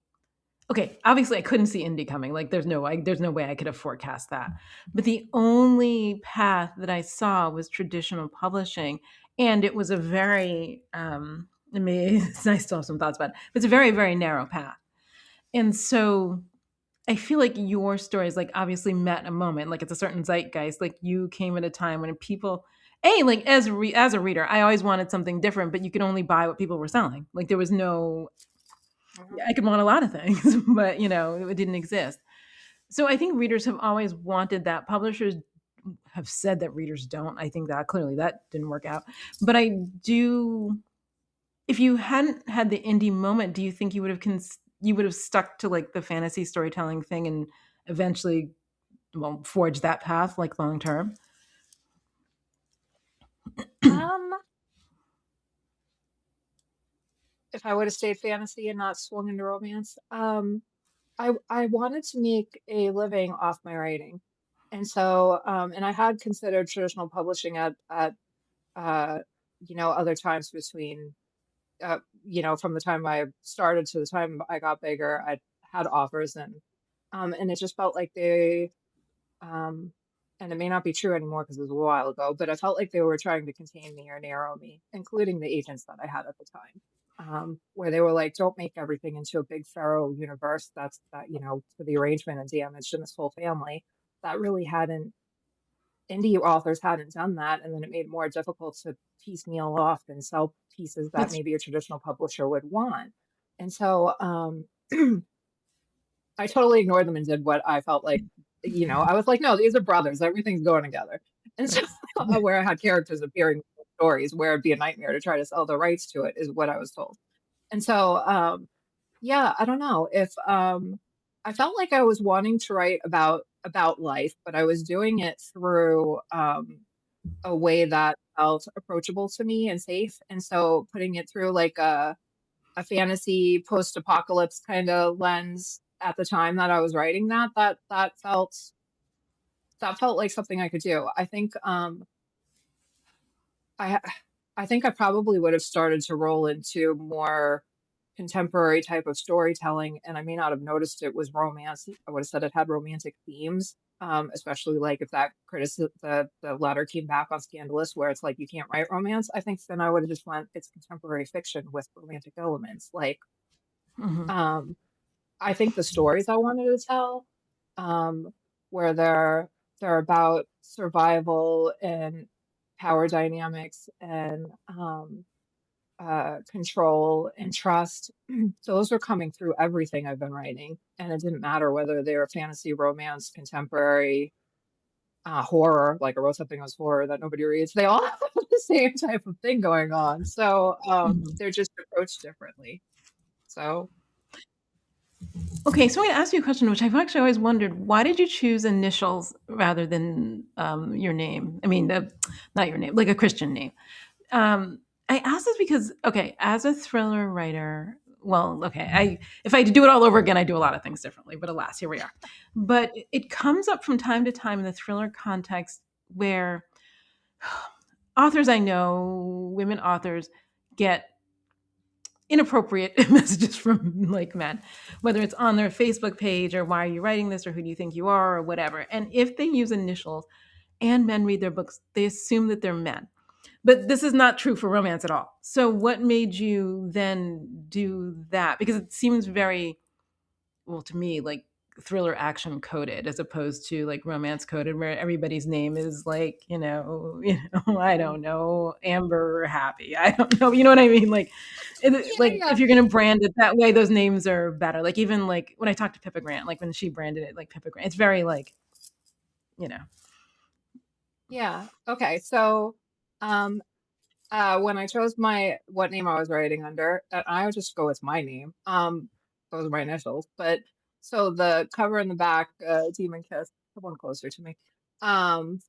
Okay, obviously I couldn't see indie coming. Like there's no way I could have forecast that. But the only path that I saw was traditional publishing, and it was a very I mean, I still have some thoughts about it. But it's a very, very narrow path. And so I feel like your story is like obviously met a moment, like it's a certain zeitgeist. Like you came at a time when people, like as a reader, I always wanted something different, but you could only buy what people were selling. Like there was no, Mhm. I could want a lot of things, but it didn't exist. So I think readers have always wanted that. Publishers have said that readers don't. I think that clearly that didn't work out. But I do. If you hadn't had the indie moment, do you think you would have you would have stuck to like the fantasy storytelling thing and eventually, well, forge that path like long term? Um, if I would have stayed fantasy and not swung into romance, I wanted to make a living off my writing. And so, and I had considered traditional publishing at uh, other times between, from the time I started to the time I got bigger, I had offers and it just felt like um, and it may not be true anymore because it was a while ago, but I felt like they were trying to contain me or narrow me, including the agents that I had at the time. Where they were like, don't make everything into a big Pharaoh universe for the arrangement and damage in this whole family. That really hadn't, indie authors hadn't done that. And then it made it more difficult to piecemeal off and sell pieces that That's maybe a traditional publisher would want. And so, I totally ignored them and did what I felt like, I was like, no, these are brothers. Everything's going together. And so, where I had characters appearing in stories where it'd be a nightmare to try to sell the rights to it is what I was told. And so, yeah, I don't know if I felt like I was wanting to write about life, but I was doing it through a way that felt approachable to me and safe. And so, putting it through like a fantasy post-apocalypse kind of lens at the time that I was writing that felt like something I could do. I I think I probably would have started to roll into more contemporary type of storytelling, and I may not have noticed it was romance. I would have said it had romantic themes, especially like if that the letter came back on Scandalous, where it's like you can't write romance. I think then I would have just went it's contemporary fiction with romantic elements, like mhm. um I think the stories I wanted to tell, um, where they're about survival and power dynamics and control and trust. Those were coming through everything I've been writing, and it didn't matter whether they were fantasy, romance, contemporary, horror. Like I wrote something that was horror that nobody reads. They all have the same type of thing going on. So Mhm. they're just approached differently. So Okay, so I'm going to ask you a question, which I've actually always wondered. Why did you choose initials rather than your name? I mean, not your name, like a Christian name. Um, I ask this because, okay, as a thriller writer, well, okay, if I had to do it all over again, I do a lot of things differently. But alas, here we are. But it comes up from time to time in the thriller context where authors I know, women authors, get inappropriate messages from like men, whether it's on their Facebook page or why are you writing this or who do you think you are or whatever. And if they use initials and men read their books, they assume that they're men. But this is not true for romance at all. So what made you then do that? Because it seems very, well, to me, like thriller action coded as opposed to like romance coded where everybody's name is like, I don't know, Amber or Happy. I don't know. You know what I mean? yeah, Like yeah, if you're going to brand it that way, those names are better. Like even like when I talked to Pippa Grant, like when she branded it like Pippa Grant, it's very like, you know. yeah. Okay, so um, when I chose my what name I was writing under, I would just go with my name. Those are my initials. But so the cover in the back, Demon Kiss, the one closer to me. Um,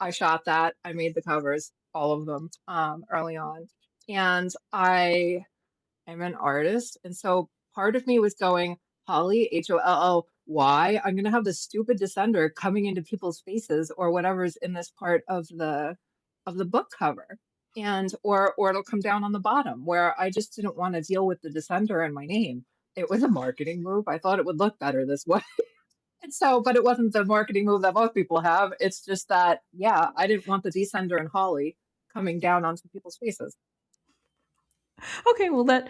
I shot that. I made the covers, all of them, early on, and I am an artist, and so part of me was going, Holly, Holly, I'm gonna have this stupid descender coming into people's faces or whatever's in this part of the book cover. And or it'll come down on the bottom where I just didn't want to deal with the descender in my name. It was a marketing move. I thought it would look better this way. And so, but it wasn't the marketing move that most people have. It's just that, yeah, I didn't want the descender and Holly coming down onto people's faces. Okay, well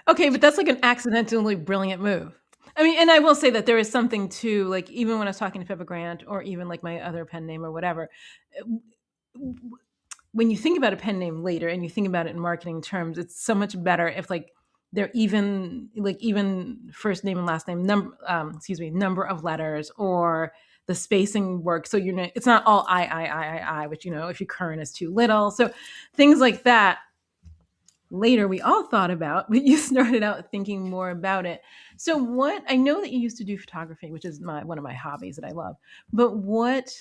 okay, but that's like an accidentally brilliant move. I mean, and I will say that there is something to like even when I was talking to Pippa Grant or even like my other pen name or whatever, when you think about a pen name later and you think about it in marketing terms, it's so much better if like they're even, like, even first name and last name, number of letters, or the spacing works. So it's not all I, which, if your current is too little. So things like that later we all thought about, but you started out thinking more about it. So what, I know that you used to do photography, which is one of my hobbies that I love, but what,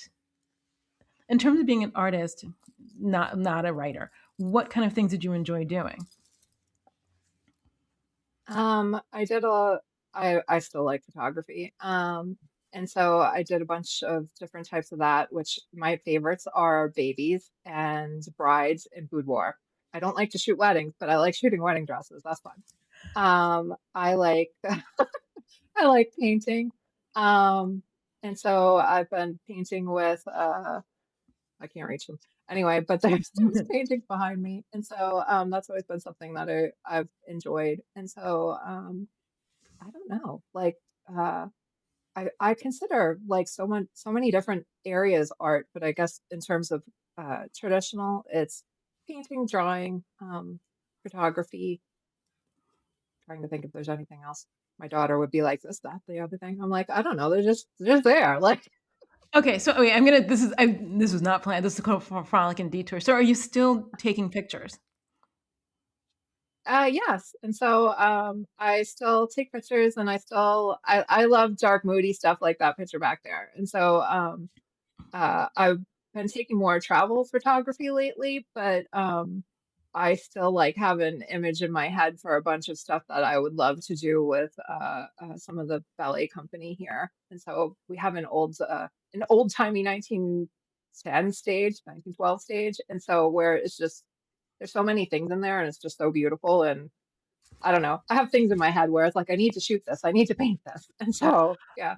in terms of being an artist, not a writer, what kind of things did you enjoy doing? I did a I still like photography. And so I did a bunch of different types of that, which my favorites are babies and brides and boudoir. I don't like to shoot weddings, but I like shooting wedding dresses. That's fun. I like I like painting. Um, and so I've been painting with I can't reach them. Anyway, but there's paintings behind me. And so that's always been something that I've enjoyed. And so I don't know, like uh I consider like so many different areas art, but I guess in terms of traditional, it's painting, drawing, photography, trying to think if there's anything else. My daughter would be like, this, that, the other thing. I'm like, I don't know, they're just there. Like Okay, so wait, this was not planned. This is called frolic and detour. So are you still taking pictures? yes. And so I still take pictures and I love dark, moody stuff like that picture back there. And so I've been taking more travel photography lately, but I still like have an image in my head for a bunch of stuff that I would love to do with some of the ballet company here. And so we have an old timey 1910 stage, 1912 stage, and so where it's just there's so many things in there, and it's just so beautiful. And I don't know, I have things in my head where it's like I need to shoot this, I need to paint this, and so yeah.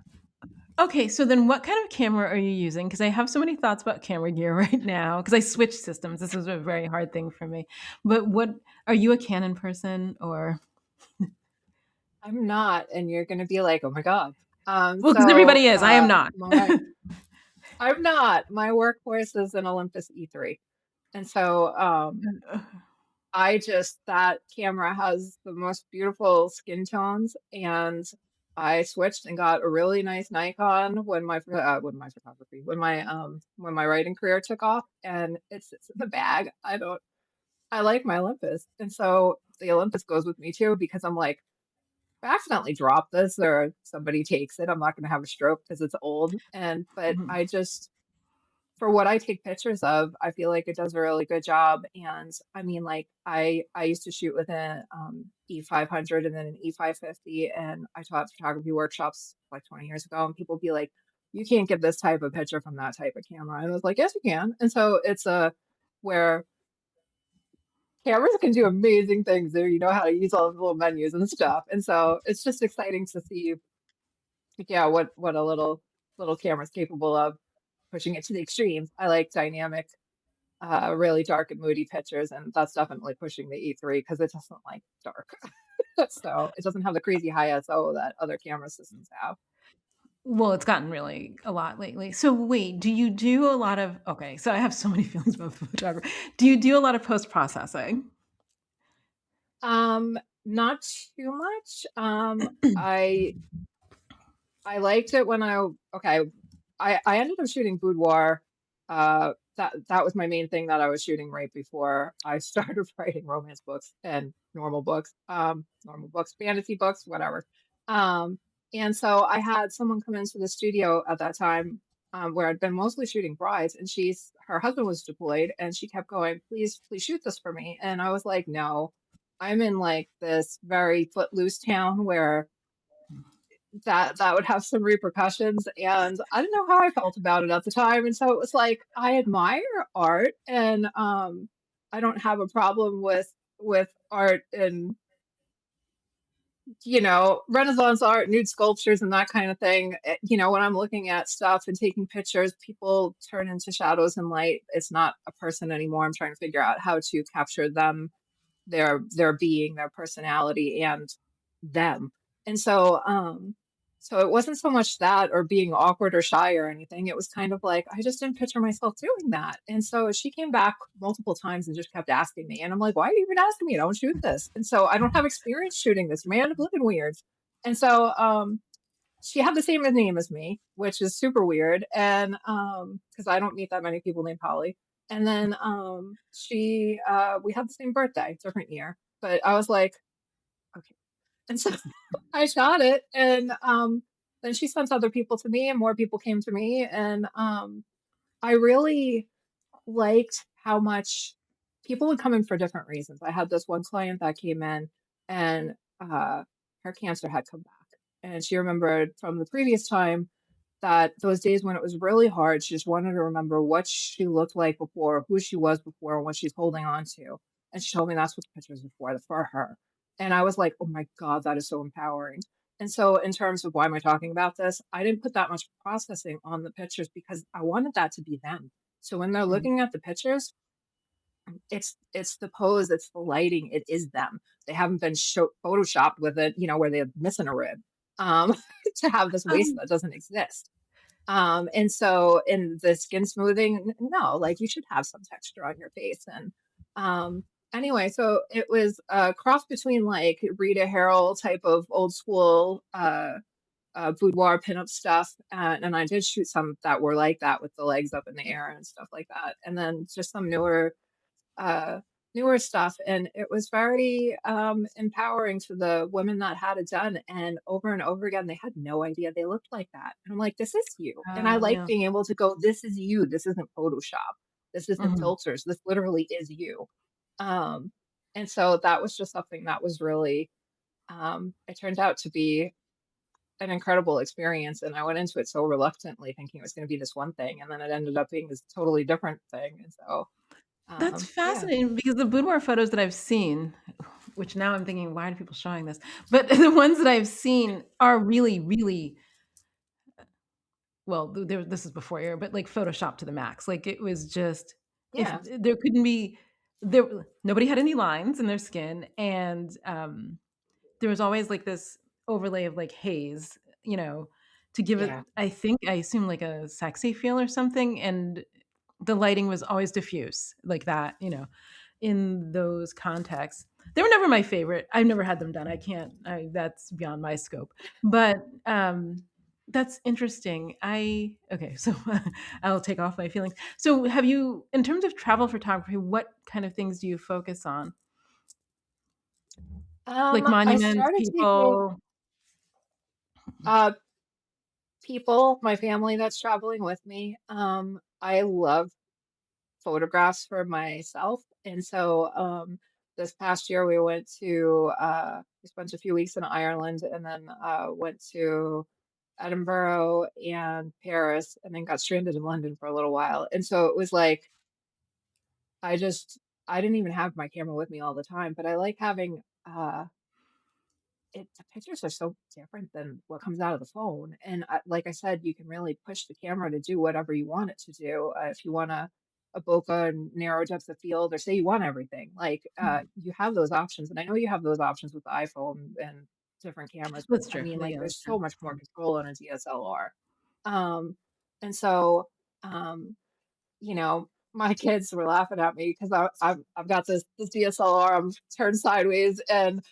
Okay, so then what kind of camera are you using? Because I have so many thoughts about camera gear right now, because I switched systems. This was a very hard thing for me. But what, are you a Canon person, or? I'm not, and you're gonna be like, "Oh my God." Well, because everybody is. I am not. My I'm not. My workhorse is an Olympus E3. And so, I just that camera has the most beautiful skin tones, and I switched and got a really nice Nikon when my writing career took off, and it's in the bag. I like my Olympus, and so the Olympus goes with me too because I'm like, I accidentally drop this or somebody takes it, I'm not gonna have a stroke because it's old. And but Mhm. I just for what I take pictures of, I feel like it does a really good job. And I mean, like I used to shoot with an E500 and then an E550, and I taught photography workshops like 20 years ago, and people be like, "You can't get this type of picture from that type of camera," and I was like, "Yes, you can." And so it's a where cameras can do amazing things there. You know how to use all the little menus and stuff. And so it's just exciting to see, yeah, what a little camera's capable of, pushing it to the extremes. I like dynamic, really dark and moody pictures, and that's definitely pushing the E3 because it doesn't like dark. So it doesn't have the crazy high ISO that other camera systems have. Well, it's gotten really a lot lately. So wait, do you do a lot of, okay, so I have so many feelings about photography. Do you do a lot of post-processing? Not too much. I liked it when okay, I ended up shooting boudoir. That was my main thing that I was shooting right before I started writing romance books and normal books, fantasy books, whatever. Um, and so I had someone come into the studio at that time, where I'd been mostly shooting brides, and her husband was deployed, and she kept going, "Please, please shoot this for me." And I was like, "No, I'm in like this very footloose town where." That would have some repercussions, and I didn't know how I felt about it at the time, and so it was like, I admire art, and, I don't have a problem with art and, Renaissance art, nude sculptures, and that kind of thing. When I'm looking at stuff and taking pictures, people turn into shadows and light. It's not a person anymore. I'm trying to figure out how to capture them, their being, their personality, and them. And so, So it wasn't so much that or being awkward or shy or anything. It was kind of like I just didn't picture myself doing that. And so she came back multiple times and just kept asking me. And I'm like, why are you even asking me? Don't shoot this. And so I don't have experience shooting this. You may end up looking weird. And so she had the same name as me, which is super weird. And because I don't meet that many people named Holly. And then she we had the same birthday, different year. But I was like, okay. And so I shot it, and then she sent other people to me, and more people came to me, and I really liked how much people would come in for different reasons. I had this one client that came in, and her cancer had come back, and she remembered from the previous time that those days when it was really hard, she just wanted to remember what she looked like before, who she was before, and what she's holding on to. And she told me that's what the picture was before for her. And I was like, oh my God, that is so empowering. And so, in terms of why am I talking about this, I didn't put that much processing on the pictures because I wanted that to be them. So when they're Mm. looking at the pictures, it's the pose, it's the lighting, it is them. They haven't been photoshopped with it, where they're missing a rib um, to have this waist Um, that doesn't exist. And so in the skin smoothing, no, like you should have some texture on your face. And anyway, so it was a cross between like Rita Harrell type of old school boudoir pinup stuff. And I did shoot some that were like that with the legs up in the air and stuff like that. And then just some uh, newer stuff, and it was very empowering to the women that had it done. And over again, they had no idea they looked like that. And I'm like, this is you. And I like yeah. being able to go, this is you. This isn't Photoshop. This isn't Mhm. filters. This literally is you. Um, and so that was just something that was really, it turned out to be an incredible experience. And I went into it so reluctantly, thinking it was going to be this one thing, and then it ended up being this totally different thing. And so, That's yeah. fascinating because the boudoir photos that I've seen, which now I'm thinking, why are people showing this? But the ones that I've seen are really, really well. This is before your, but like Photoshop to the max. Like it was just if Yeah. there couldn't be there, nobody had any lines in their skin, and there was always like this overlay of like haze, to give it. Yeah. I assume like a sexy feel or something, and the lighting was always diffuse like that, in those contexts. They were never my favorite. I've never had them done. I can't. That's beyond my scope. But that's interesting. I okay. So I'll take off my feelings. So have you, in terms of travel photography, what kind of things do you focus on? Like I monuments, started taking people. uh people, my family that's traveling with me. I love photographs for myself. And so this past year we went to we spent a few weeks in Ireland, and then went to Edinburgh and Paris, and then got stranded in London for a little while. And so it was like I just I didn't even have my camera with me all the time, but I like having the pictures are so different than what comes out of the phone. And like I said, you can really push the camera to do whatever you want it to do. If you want a bokeh and narrow depth of field, or say you want everything, like you have those options. And I know you have those options with the iPhone and different cameras, but That's I true. mean, like Yeah, there's that's so true. much more control on a DSLR. Um, and so, um, my kids were laughing at me because I've got this DSLR, I'm turned sideways, and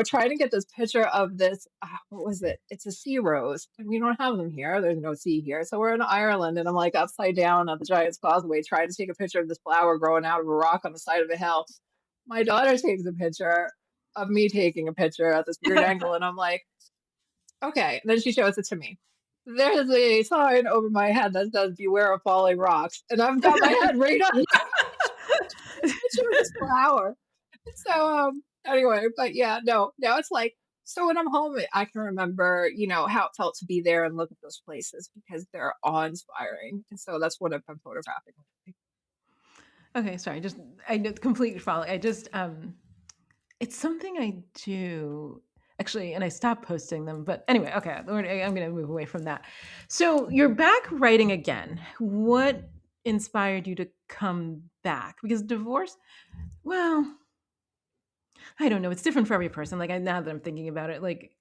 trying to get this picture of this. What was it? It's a sea rose, and we don't have them here. There's no sea here, so we're in Ireland, and I'm like upside down on the Giant's Causeway trying to take a picture of this flower growing out of a rock on the side of a hill. My daughter takes a picture of me taking a picture at this weird angle, and I'm like, okay. And then she shows it to me. There's a sign over my head that says "Beware of falling rocks," and I've got my head right on picture of this flower. So, anyway, but yeah, no, now it's like, so when I'm home, I can remember, how it felt to be there and look at those places because they're awe-inspiring. And so that's what I've been photographing. Okay, sorry. Just I completely follow. I just it's something I do actually, and I stopped posting them. But anyway, okay, I'm going to move away from that. So you're back writing again. What inspired you to come back? Because divorce, well, I don't know. It's different for every person. Like now that I'm thinking about it, like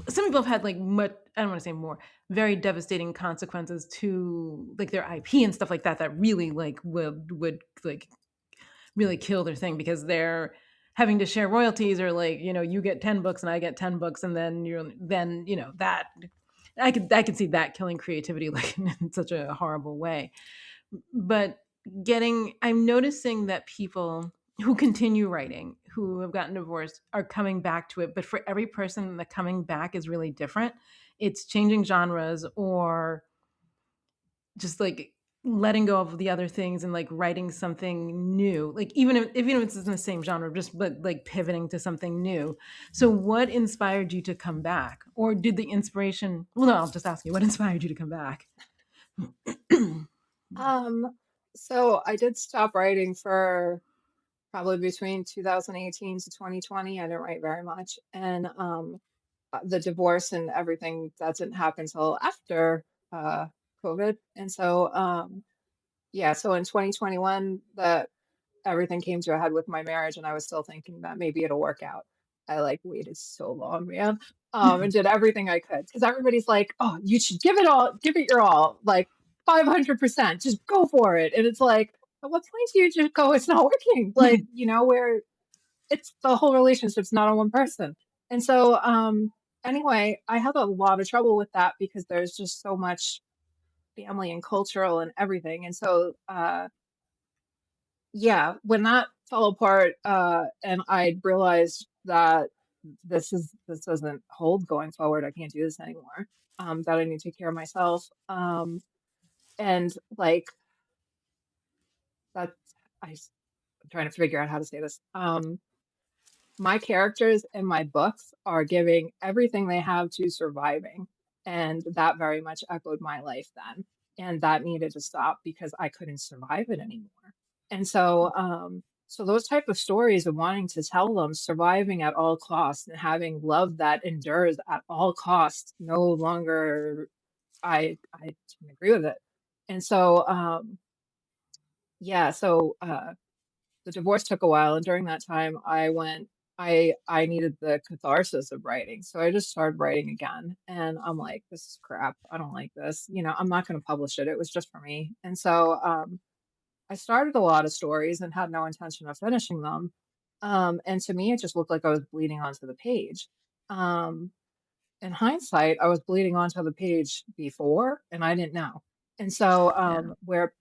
some people have had like much, I don't want to say more, very devastating consequences to like their IP and stuff like that, that really like would like really kill their thing because they're having to share royalties, or like, you get 10 books and I get 10 books, and then that I could see that killing creativity like in such a horrible way. But I'm noticing that people who continue writing, who have gotten divorced, are coming back to it. But for every person, the coming back is really different. It's changing genres, or just like letting go of the other things and like writing something new. Like even if it's in the same genre, just but like pivoting to something new. So what inspired you to come back? Or did the inspiration, well, no, I'll just ask you, what inspired you to come back? Um, so I did stop writing for probably between 2018 to 2020. I didn't write very much. And the divorce and everything that didn't happen until after uh, COVID. And so, yeah, so in 2021, everything came to a head with my marriage, and I was still thinking that maybe it'll work out. I like waited so long, man, and did everything I could because everybody's like, "Oh, you should give it all, give it your all, like 500%, just go for it." And it's like, at what point do you just go, "It's not working"? Like, where it's the whole relationship's not on one person. And so, anyway, I had a lot of trouble with that because there's just so much family and cultural and everything. And so, yeah, when that fell apart, and I realized that this doesn't hold going forward, I can't do this anymore. That I need to take care of myself. And like that, I'm trying to figure out how to say this. My characters in my books are giving everything they have to surviving, and that very much echoed my life then, and that needed to stop because I couldn't survive it anymore. And so, so those type of stories of wanting to tell them surviving at all costs and having love that endures at all costs no longer, I didn't agree with it. And so, yeah, so the divorce took a while, and during that time, I needed the catharsis of writing, so I just started writing again, and I'm like, "This is crap. I don't like this. I'm not gonna publish it. It was just for me." And so, I started a lot of stories and had no intention of finishing them, and to me, it just looked like I was bleeding onto the page. Um, in hindsight, I was bleeding onto the page before, and I didn't know. And so, Yeah. where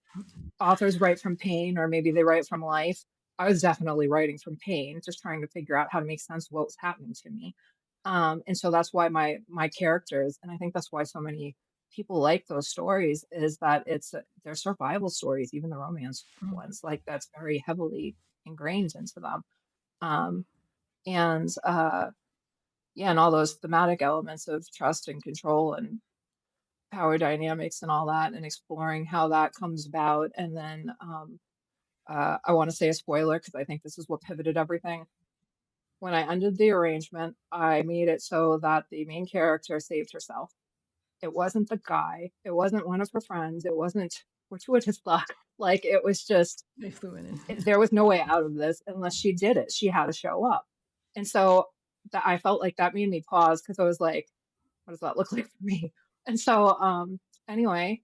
authors write from pain or maybe they write from life. I was definitely writing from pain, just trying to figure out how to make sense of what was happening to me. And so that's why my characters, and I think that's why so many people like those stories, is that they're survival stories, even the romance ones, like that's very heavily ingrained into them. Um, and yeah, and all those thematic elements of trust and control and power dynamics and all that, and exploring how that comes about, and then I want to say a spoiler because I think this is what pivoted everything. When I ended the arrangement, I made it so that the main character saved herself. It wasn't the guy, it wasn't one of her friends, it wasn't fortuitous luck. Like it was just, They flew in. there was no way out of this unless she did it. She had to show up. And so I felt like that made me pause because I was like, what does that look like for me? And so, anyway,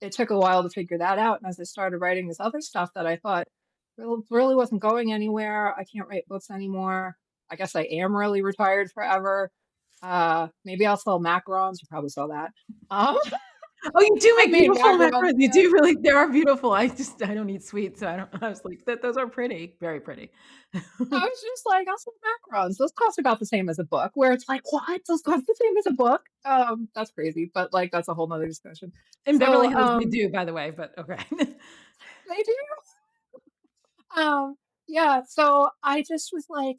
it took a while to figure that out. And as I started writing this other stuff that I thought really wasn't going anywhere, I can't write books anymore. I guess I am really retired forever. Maybe I'll sell macarons. You probably saw that. Um, Oh, you do I've make made beautiful macarons. macarons. You do really, they are beautiful. I don't eat sweets, so I was like, that those are pretty, very pretty. I was just like, I'll sell macarons. Those cost about the same as a book. Where it's like, what? Those cost the same as a book? That's crazy. But like, that's a whole nother discussion. In Beverly So, Hills, they do, by the way, but okay. they do. Um, yeah. So I just was like,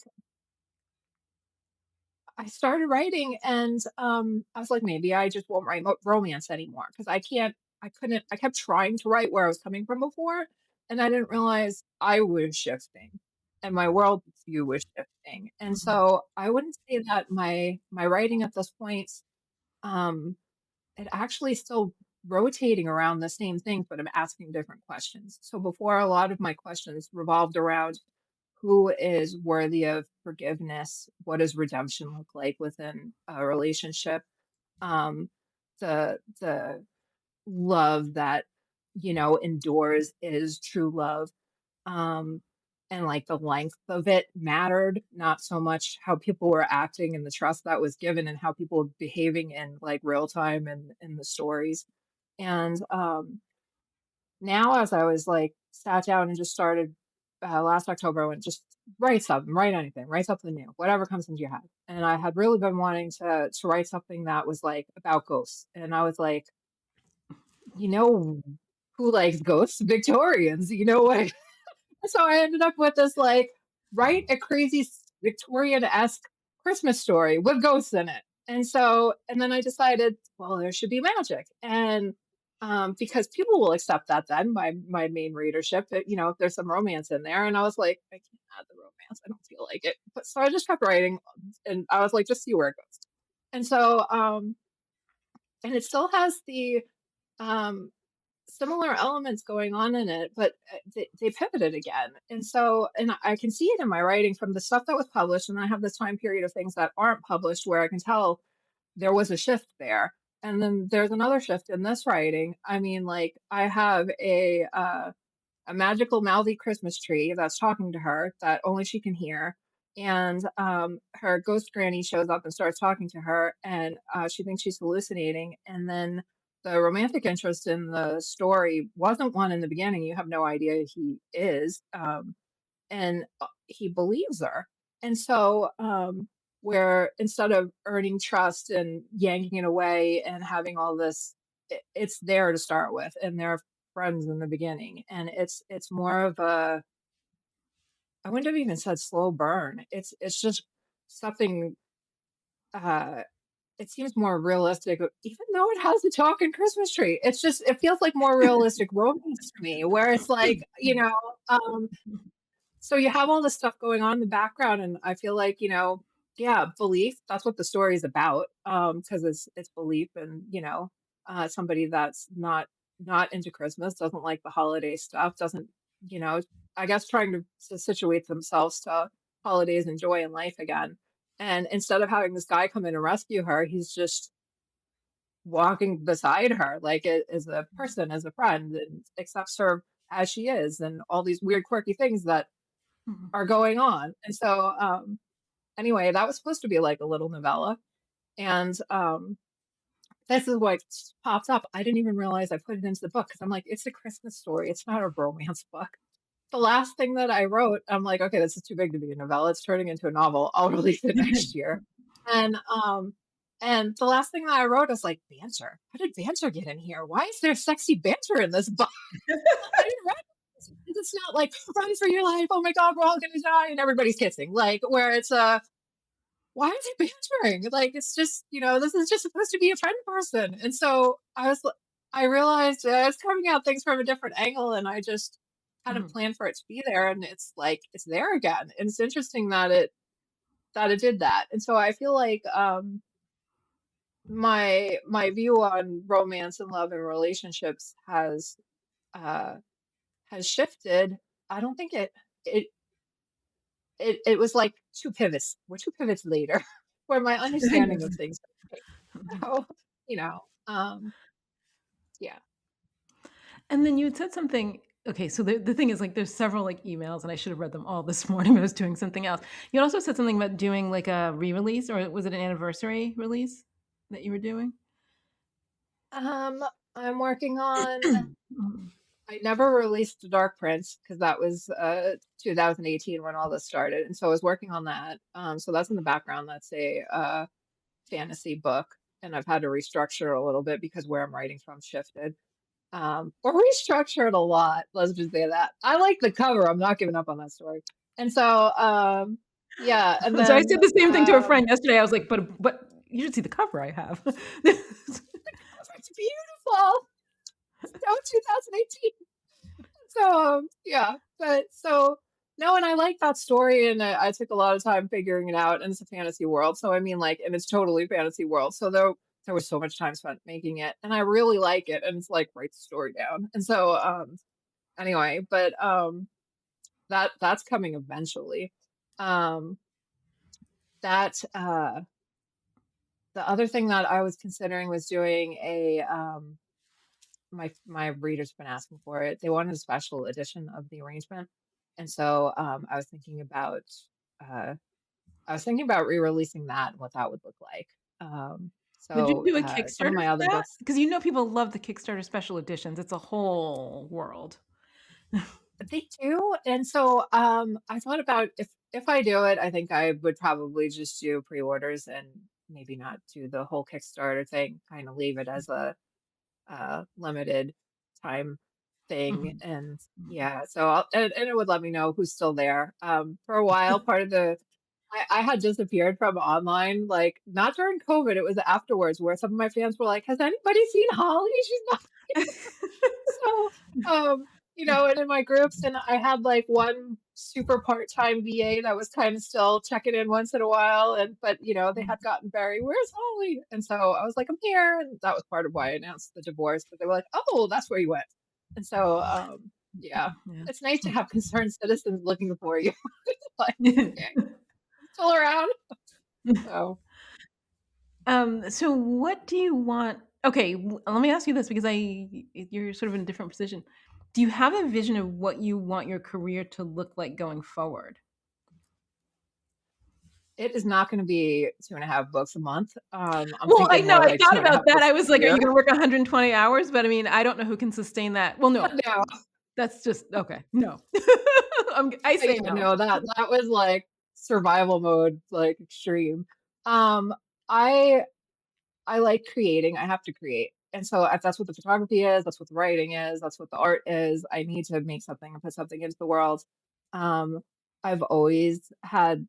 I started writing and, I was like, "Maybe I just won't write romance anymore because I couldn't I kept trying to write where I was coming from before, and I didn't realize I was shifting and my world view was shifting, and so I wouldn't say that my writing at this point, um, it actually still rotating around the same thing, but I'm asking different questions. So before, a lot of my questions revolved around who is worthy of forgiveness, what does redemption look like within a relationship, um, the love that, endures is true love. Um, and like the length of it mattered, not so much how people were acting and the trust that was given and how people were behaving in like real time and in the stories. And now as I was like sat down and just started last October, I went just write something, write anything, write something new, whatever comes into your head. And I had really been wanting to write something that was like about ghosts. And I was like, you know who likes ghosts? Victorians. You know what? So I ended up with this like write a crazy Victorian-esque Christmas story with ghosts in it. And then I decided, well, there should be magic. And because people will accept that then, my main readership, if there's some romance in there. And I was like, I can't add the romance. I don't feel like it. But so I just kept writing and I was like, just see where it goes. And so and it still has the um similar elements going on in it, but they pivoted again. And I can see it in my writing from the stuff that was published. And I have this time period of things that aren't published where I can tell there was a shift there. And then there's another shift in this writing. I mean, like I have a magical mouthy Christmas tree that's talking to her that only she can hear. And her ghost granny shows up and starts talking to her, and she thinks she's hallucinating. And then the romantic interest in the story wasn't one in the beginning. You have no idea he is. And he believes her. And so, where instead of earning trust and yanking it away and having all this, it's there to start with, and they're friends in the beginning, and it's more of a, I wouldn't have even said slow burn. It's just something. Uh, it seems more realistic, even though it has a talking Christmas tree. It's just it feels like more realistic romance to me, where it's like um, so you have all this stuff going on in the background, and I feel like, yeah, belief, that's what the story is about. Because it's belief and, somebody that's not into Christmas, doesn't like the holiday stuff, doesn't, you know, I guess trying to situate themselves to holidays and joy in life again. And instead of having this guy come in and rescue her, he's just walking beside her like as a person, as a friend, and accepts her as she is, and all these weird, quirky things that Mhm. are going on. And so, anyway, that was supposed to be like a little novella. And this is what pops up. I didn't even realize I put it into the book because I'm like, it's a Christmas story. It's not a romance book. The last thing that I wrote, I'm like, okay, this is too big to be a novella. It's turning into a novel. I'll release it next year. And the last thing that I wrote was like banter. How did banter get in here? Why is there sexy banter in this book? I didn't write this. It's not like run for your life. Oh my god, we're all gonna die and everybody's kissing. Like where it's why is it bantering? Like it's just this is just supposed to be a friend person. And so I realized I was coming at things from a different angle, and I just hadn't Mhm. planned for it to be there. And it's like it's there again. And it's interesting that it did that. And so I feel like my view on romance and love and relationships uh has shifted. I don't think it it was like 2 pivots. We're 2 pivots later where my understanding of things have changed. So, you know, um, yeah. And then you had said something. Okay, so the thing is, like, there's several like emails, and I should have read them all this morning, but I was doing something else. You also said something about doing like a re-release, or was it an anniversary release that you were doing? Um, I'm working on Mhm. I never released the Dark Prince because that was 2018 when all this started. And so I was working on that. So that's in the background. That's a fantasy book. And I've had to restructure a little bit because where I'm writing from shifted. Or restructured a lot. Let's just say that. I like the cover. I'm not giving up on that story. And so, yeah. And So I then, said the same thing to a friend yesterday. I was like, but you should see the cover I have. it's beautiful. That was 2018. So, yeah. But so, no, and I like that story. And I took a lot of time figuring it out. And it's a fantasy world. So, I mean, like, and it's totally fantasy world. So, there was so much time spent making it. And I really like it. And it's like, write the story down. And so, anyway, but, that's coming eventually. Um, that The other thing that I was considering was doing my reader's been asking for it. They wanted a special edition of the arrangement, and so uh, I was thinking about re-releasing that and what that would look like. Um, Would you do a some of Kickstarter my for other that? books, Because you know people love the Kickstarter special editions. It's a whole world. they do, and so I thought about if I do it, I think I would probably just do pre-orders and maybe not do the whole Kickstarter thing. Kind of leave it as a limited time thing. Mhm. And Mhm. yeah, so and it would let me know who's still there. For a while, part of I had disappeared from online, like not during COVID, it was afterwards where some of my fans were like, "Has anybody seen Holly? She's not." So, and in my groups, and I had like one super part-time VA that was kind of still checking in once in a while, but they had gotten very, "Where's Holly?" And so I was like, "I'm here," and that was part of why I announced the divorce. But they were like, "Oh, that's where you went." And so, yeah, Yeah. it's nice to have concerned citizens looking for you. Like, okay, still around. So So what do you want? Okay, let me ask you this because you're sort of in a different position. Do you have a vision of what you want your career to look like going forward? it is not going to be 2.5 books a month. I'm Well, I thinking know, more I like two thought and a about half that. books I a was like, "Are year. you gonna work 120 hours?" But I mean, I don't know who can sustain that. Well, no, No, that's just okay. No. I say yeah, no. no, that was like survival mode, like extreme. Um, I I like creating. I have to create. And so if that's what the photography is, that's what the writing is, that's what the art is. I need to make something and put something into the world. Um, I've always had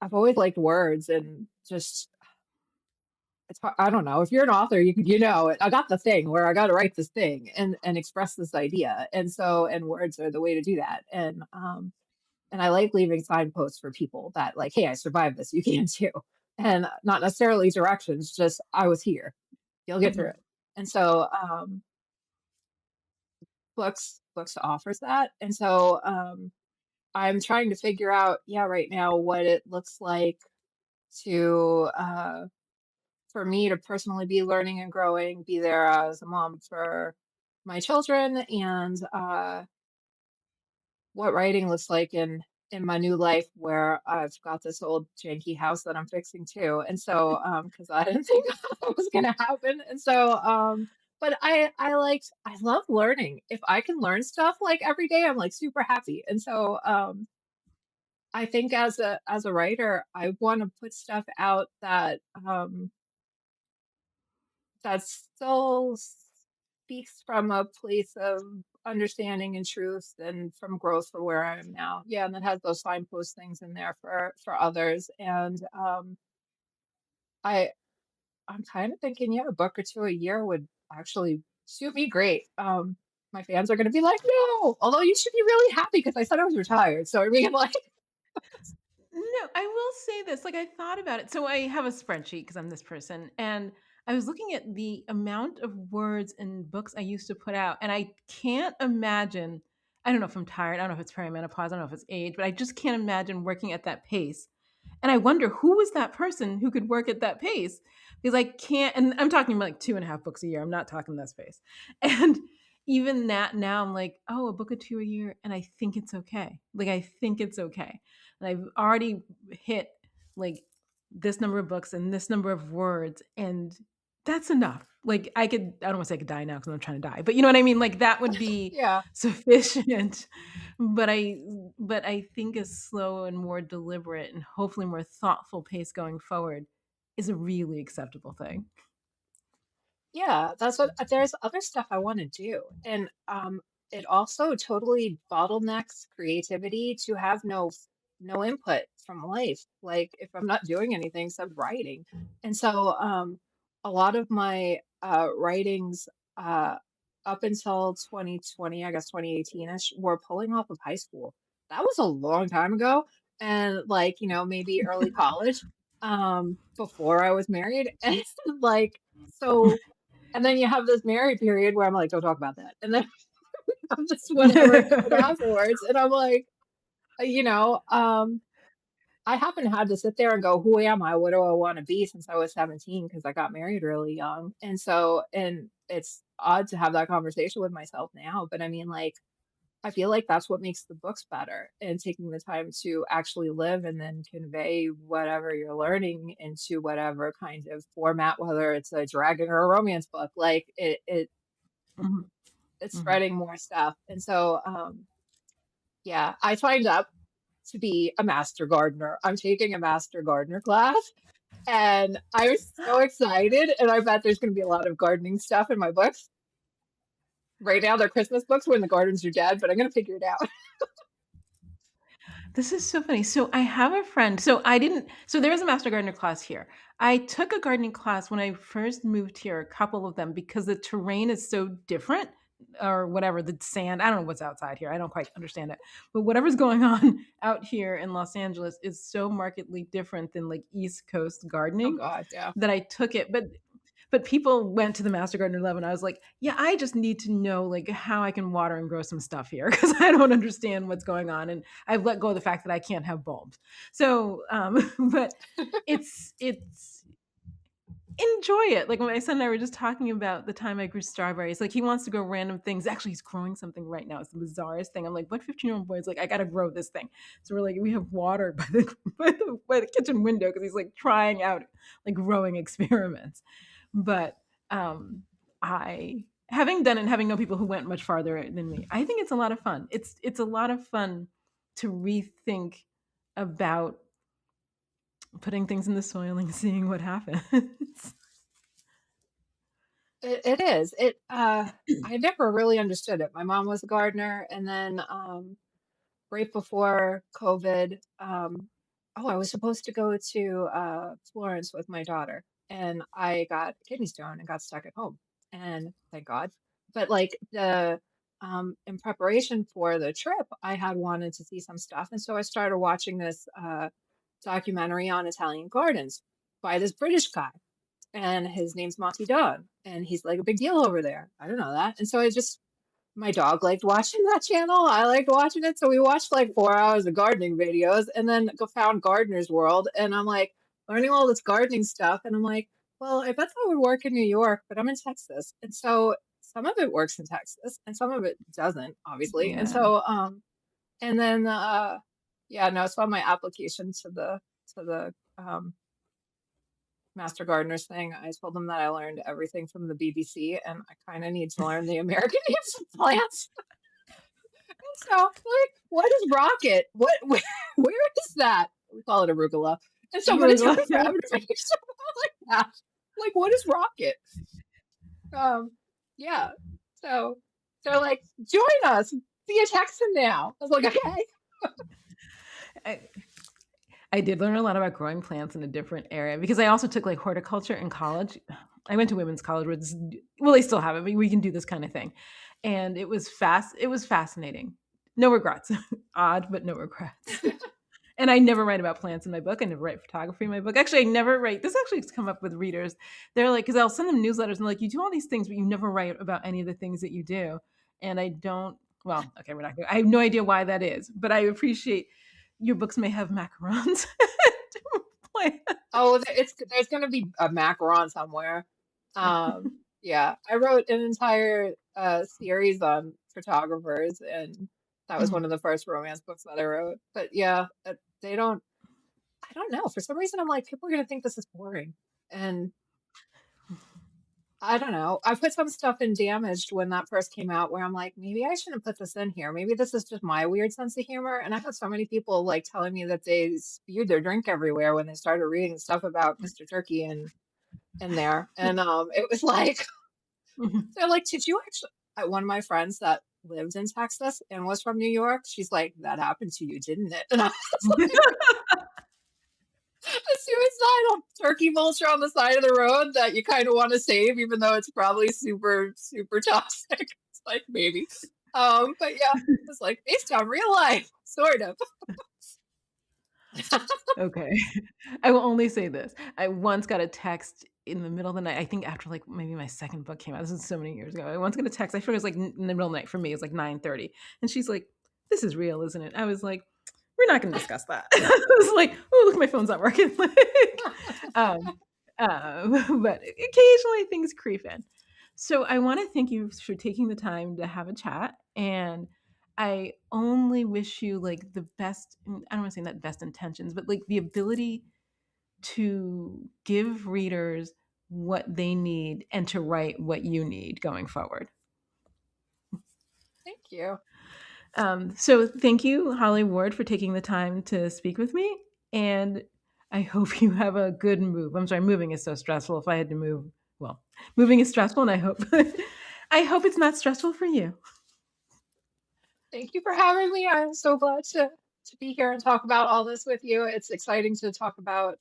I've always liked words and just I don't know. If you're an author, I got the thing where I got to write this thing and express this idea. And words are the way to do that. And I like leaving signposts for people that like, "Hey, I survived this. You can too." And not necessarily directions, just I was here. You'll get through Mhm. it. And so books offers that. And so I'm trying to figure out, yeah, right now what it looks like to for me to personally be learning and growing, be there as a mom for my children, and what writing looks like in my new life where I've got this old janky house that I'm fixing too. And so because I didn't think that was gonna happen. And so but I love learning. If I can learn stuff like every day, I'm like super happy. And so I think as a writer, I want to put stuff out that still speaks from a place of understanding and truth and from growth for where I am now. Yeah, and that has those signpost things in there for others. And I I'm kind of thinking, yeah, a book or two a year would actually suit me great. My fans are going to be like, no, although you should be really happy because I said I was retired. So I mean, like, No, I will say this, like, I thought about it. So I have a spreadsheet because I'm this person, and I was looking at the amount of words and books I used to put out, and I can't imagine. I don't know if I'm tired, I don't know if it's perimenopause, I don't know if it's age, but I just can't imagine working at that pace. And I wonder who was that person who could work at that pace? Because I can't, and I'm talking about like 2.5 books a year. I'm not talking this pace. And even that now I'm like, oh, a book or two a year, and I think it's okay. Like I think it's okay. And I've already hit like this number of books and this number of words, and that's enough. Like I don't want to say I could die now because I'm trying to die, but you know what I mean? Like that would be yeah, sufficient. But I think a slow and more deliberate and hopefully more thoughtful pace going forward is a really acceptable thing. yeah, that's what there's other stuff I want to do. And it also totally bottlenecks creativity to have no input from life. Like if I'm not doing anything except writing. And so a lot of my writings uh up until 2020, I guess 2018ish, were pulling off of high school. That was a long time ago. And like, maybe early college, before I was married. And like so and then you have this married period where I'm like, "Don't talk about that." And then I'm just whatever afterwards, and I'm like, you know, I haven't had to sit there and go, who am I? What do I want to be since I was 17 because I got married really young. And it's odd to have that conversation with myself now, but I mean, like, I feel like that's what makes the books better and taking the time to actually live and then convey whatever you're learning into whatever kind of format, whether it's a dragon or a romance book, like Mhm, it's mhm. spreading more stuff. And so, yeah, I signed up to be a master gardener. I'm taking a master gardener class and I was so excited. And I bet there's going to be a lot of gardening stuff in my books. Right now, they're Christmas books when the gardens are dead, but I'm going to figure it out. This is so funny. So I have a friend. So there is a master gardener class here. I took a gardening class when I first moved here, a couple of them, because the terrain is so different or whatever, the sand. I don't know what's outside here. I don't quite understand it. But whatever's going on out here in Los Angeles is so markedly different than like East Coast Oh, gardening God. Yeah. that I took it. But people went to the Master Gardener Lab, and I was like, yeah, I just need to know like how I can water and grow some stuff here because I don't understand what's going on, and I've let go of the fact that I can't have bulbs. So, but it's enjoy it. Like my son and I were just talking about the time I grew strawberries. Like he wants to grow random things. Actually, he's growing something right now. It's the bizarrest thing. I'm like, what 15-year-old boy is like, I gotta grow this thing. So we're like, we have water by the kitchen window because he's like trying out like growing experiments. But I having done it and having known people who went much farther than me, I think it's a lot of fun. It's a lot of fun to rethink about putting things in the soil and seeing what happens. It is. I never really understood it. My mom was a gardener, and then right before COVID, oh, I was supposed to go to Florence with my daughter, and I got a kidney stone and got stuck at home. And thank God. But like the in preparation for the trip, I had wanted to see some stuff, and so I started watching this documentary on Italian gardens by this British guy, and his name's Monty Don, and he's like a big deal over there. I don't know that, and so I just my dog liked watching that channel. I liked watching it. So we watched like 4 hours of gardening videos and then go found Gardener's World. And I'm like learning all this gardening stuff. And I'm like, well, I bet that would work in New York, but I'm in Texas. And so some of it works in Texas and some of it doesn't, obviously. And Yeah. so, and then, yeah, no, so on my application to the, Master Gardeners thing, I told them that I learned everything from the BBC and I kind of need to learn the American names of plants. So, like, what is rocket? Where is that? We call it arugula. And so, but it took me forever to figure something out like that. Like, what is rocket? Um, yeah. So they're like, join us. Be a Texan now. I was like, okay. I, I did learn a lot about growing plants in a different area because I also took like horticulture in college. I went to women's college where this, well, they still have it, but we can do this kind of thing. And it was fascinating. No regrets. Odd, but no regrets. And I never write about plants in my book. I never write photography in my book. Actually, I never write. This actually has come up with readers. They're like, because I'll send them newsletters and like, you do all these things, but you never write about any of the things that you do. And I don't. Well, okay, we're not. I have no idea why that is, but I appreciate your books may have macarons. Oh, there's gonna be a macaron somewhere. Yeah, I wrote an entire series on photographers, and that was one of the first romance books that I wrote. But yeah, they don't. I don't know. For some reason, I'm like, people are gonna think this is boring, and I don't know. I put some stuff in Damaged when that first came out, where I'm like, maybe I shouldn't put this in here. Maybe this is just my weird sense of humor. And I had so many people like telling me that they spewed their drink everywhere when they started reading stuff about Mr. Turkey and in there. And it was like they're like, did you actually one of my friends that lived in Texas and was from New York, she's like, that happened to you, didn't it? And I was like, a suicidal turkey vulture on the side of the road that you kind of want to save, even though it's probably super, super toxic. It's like maybe. But yeah, it's like based on real life, sort of. Okay. I will only say this. I once got a text in the middle of the night. I think after like maybe my second book came out. This is so many years ago. I once got a text. I forget it was like in the middle of the night for me. It was like 9:30, and she's like, "This is real, isn't it?" I was like, we're not going to discuss that. It's like, oh, look, my phone's not working. um, but occasionally things creep in. So I want to thank you for taking the time to have a chat. And I only wish you like the best, I don't want to say that best intentions, but like the ability to give readers what they need and to write what you need going forward. Thank you. So thank you, Holly Ward, for taking the time to speak with me. And I hope you have a good move. I'm sorry, moving is so stressful. If I had to move, well, moving is stressful, and I hope I hope it's not stressful for you. Thank you for having me. I'm so glad to be here and talk about all this with you. It's exciting to talk about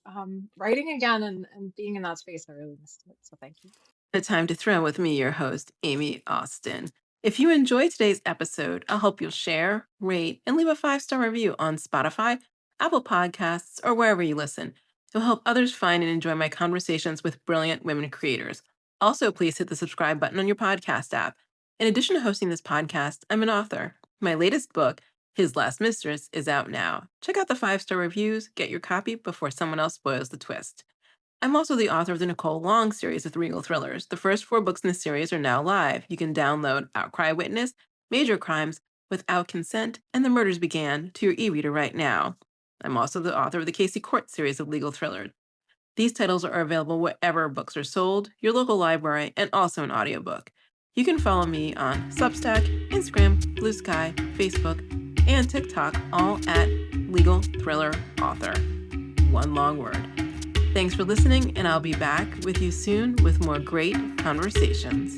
writing again and being in that space. I really missed it. So thank you. The time to thrill with me, your host, Aime Austin. If you enjoyed today's episode, I hope you'll share, rate, and leave a 5-star review on Spotify, Apple Podcasts, or wherever you listen. It'll help others find and enjoy my conversations with brilliant women creators. Also, please hit the subscribe button on your podcast app. In addition to hosting this podcast, I'm an author. My latest book, His Last Mistress, is out now. Check out the 5-star reviews, get your copy before someone else spoils the twist. I'm also the author of the Nicole Long series of Regal Thrillers. The first 4 books in the series are now live. You can download Outcry Witness, Major Crimes, Without Consent, and The Murders Began to your e-reader right now. I'm also the author of the Casey Court series of legal thrillers. These titles are available wherever books are sold, your local library, and also an audiobook. You can follow me on Substack, Instagram, Blue Sky, Facebook, and TikTok, all at Legal Thriller Author. One long word. Thanks for listening, and I'll be back with you soon with more great conversations.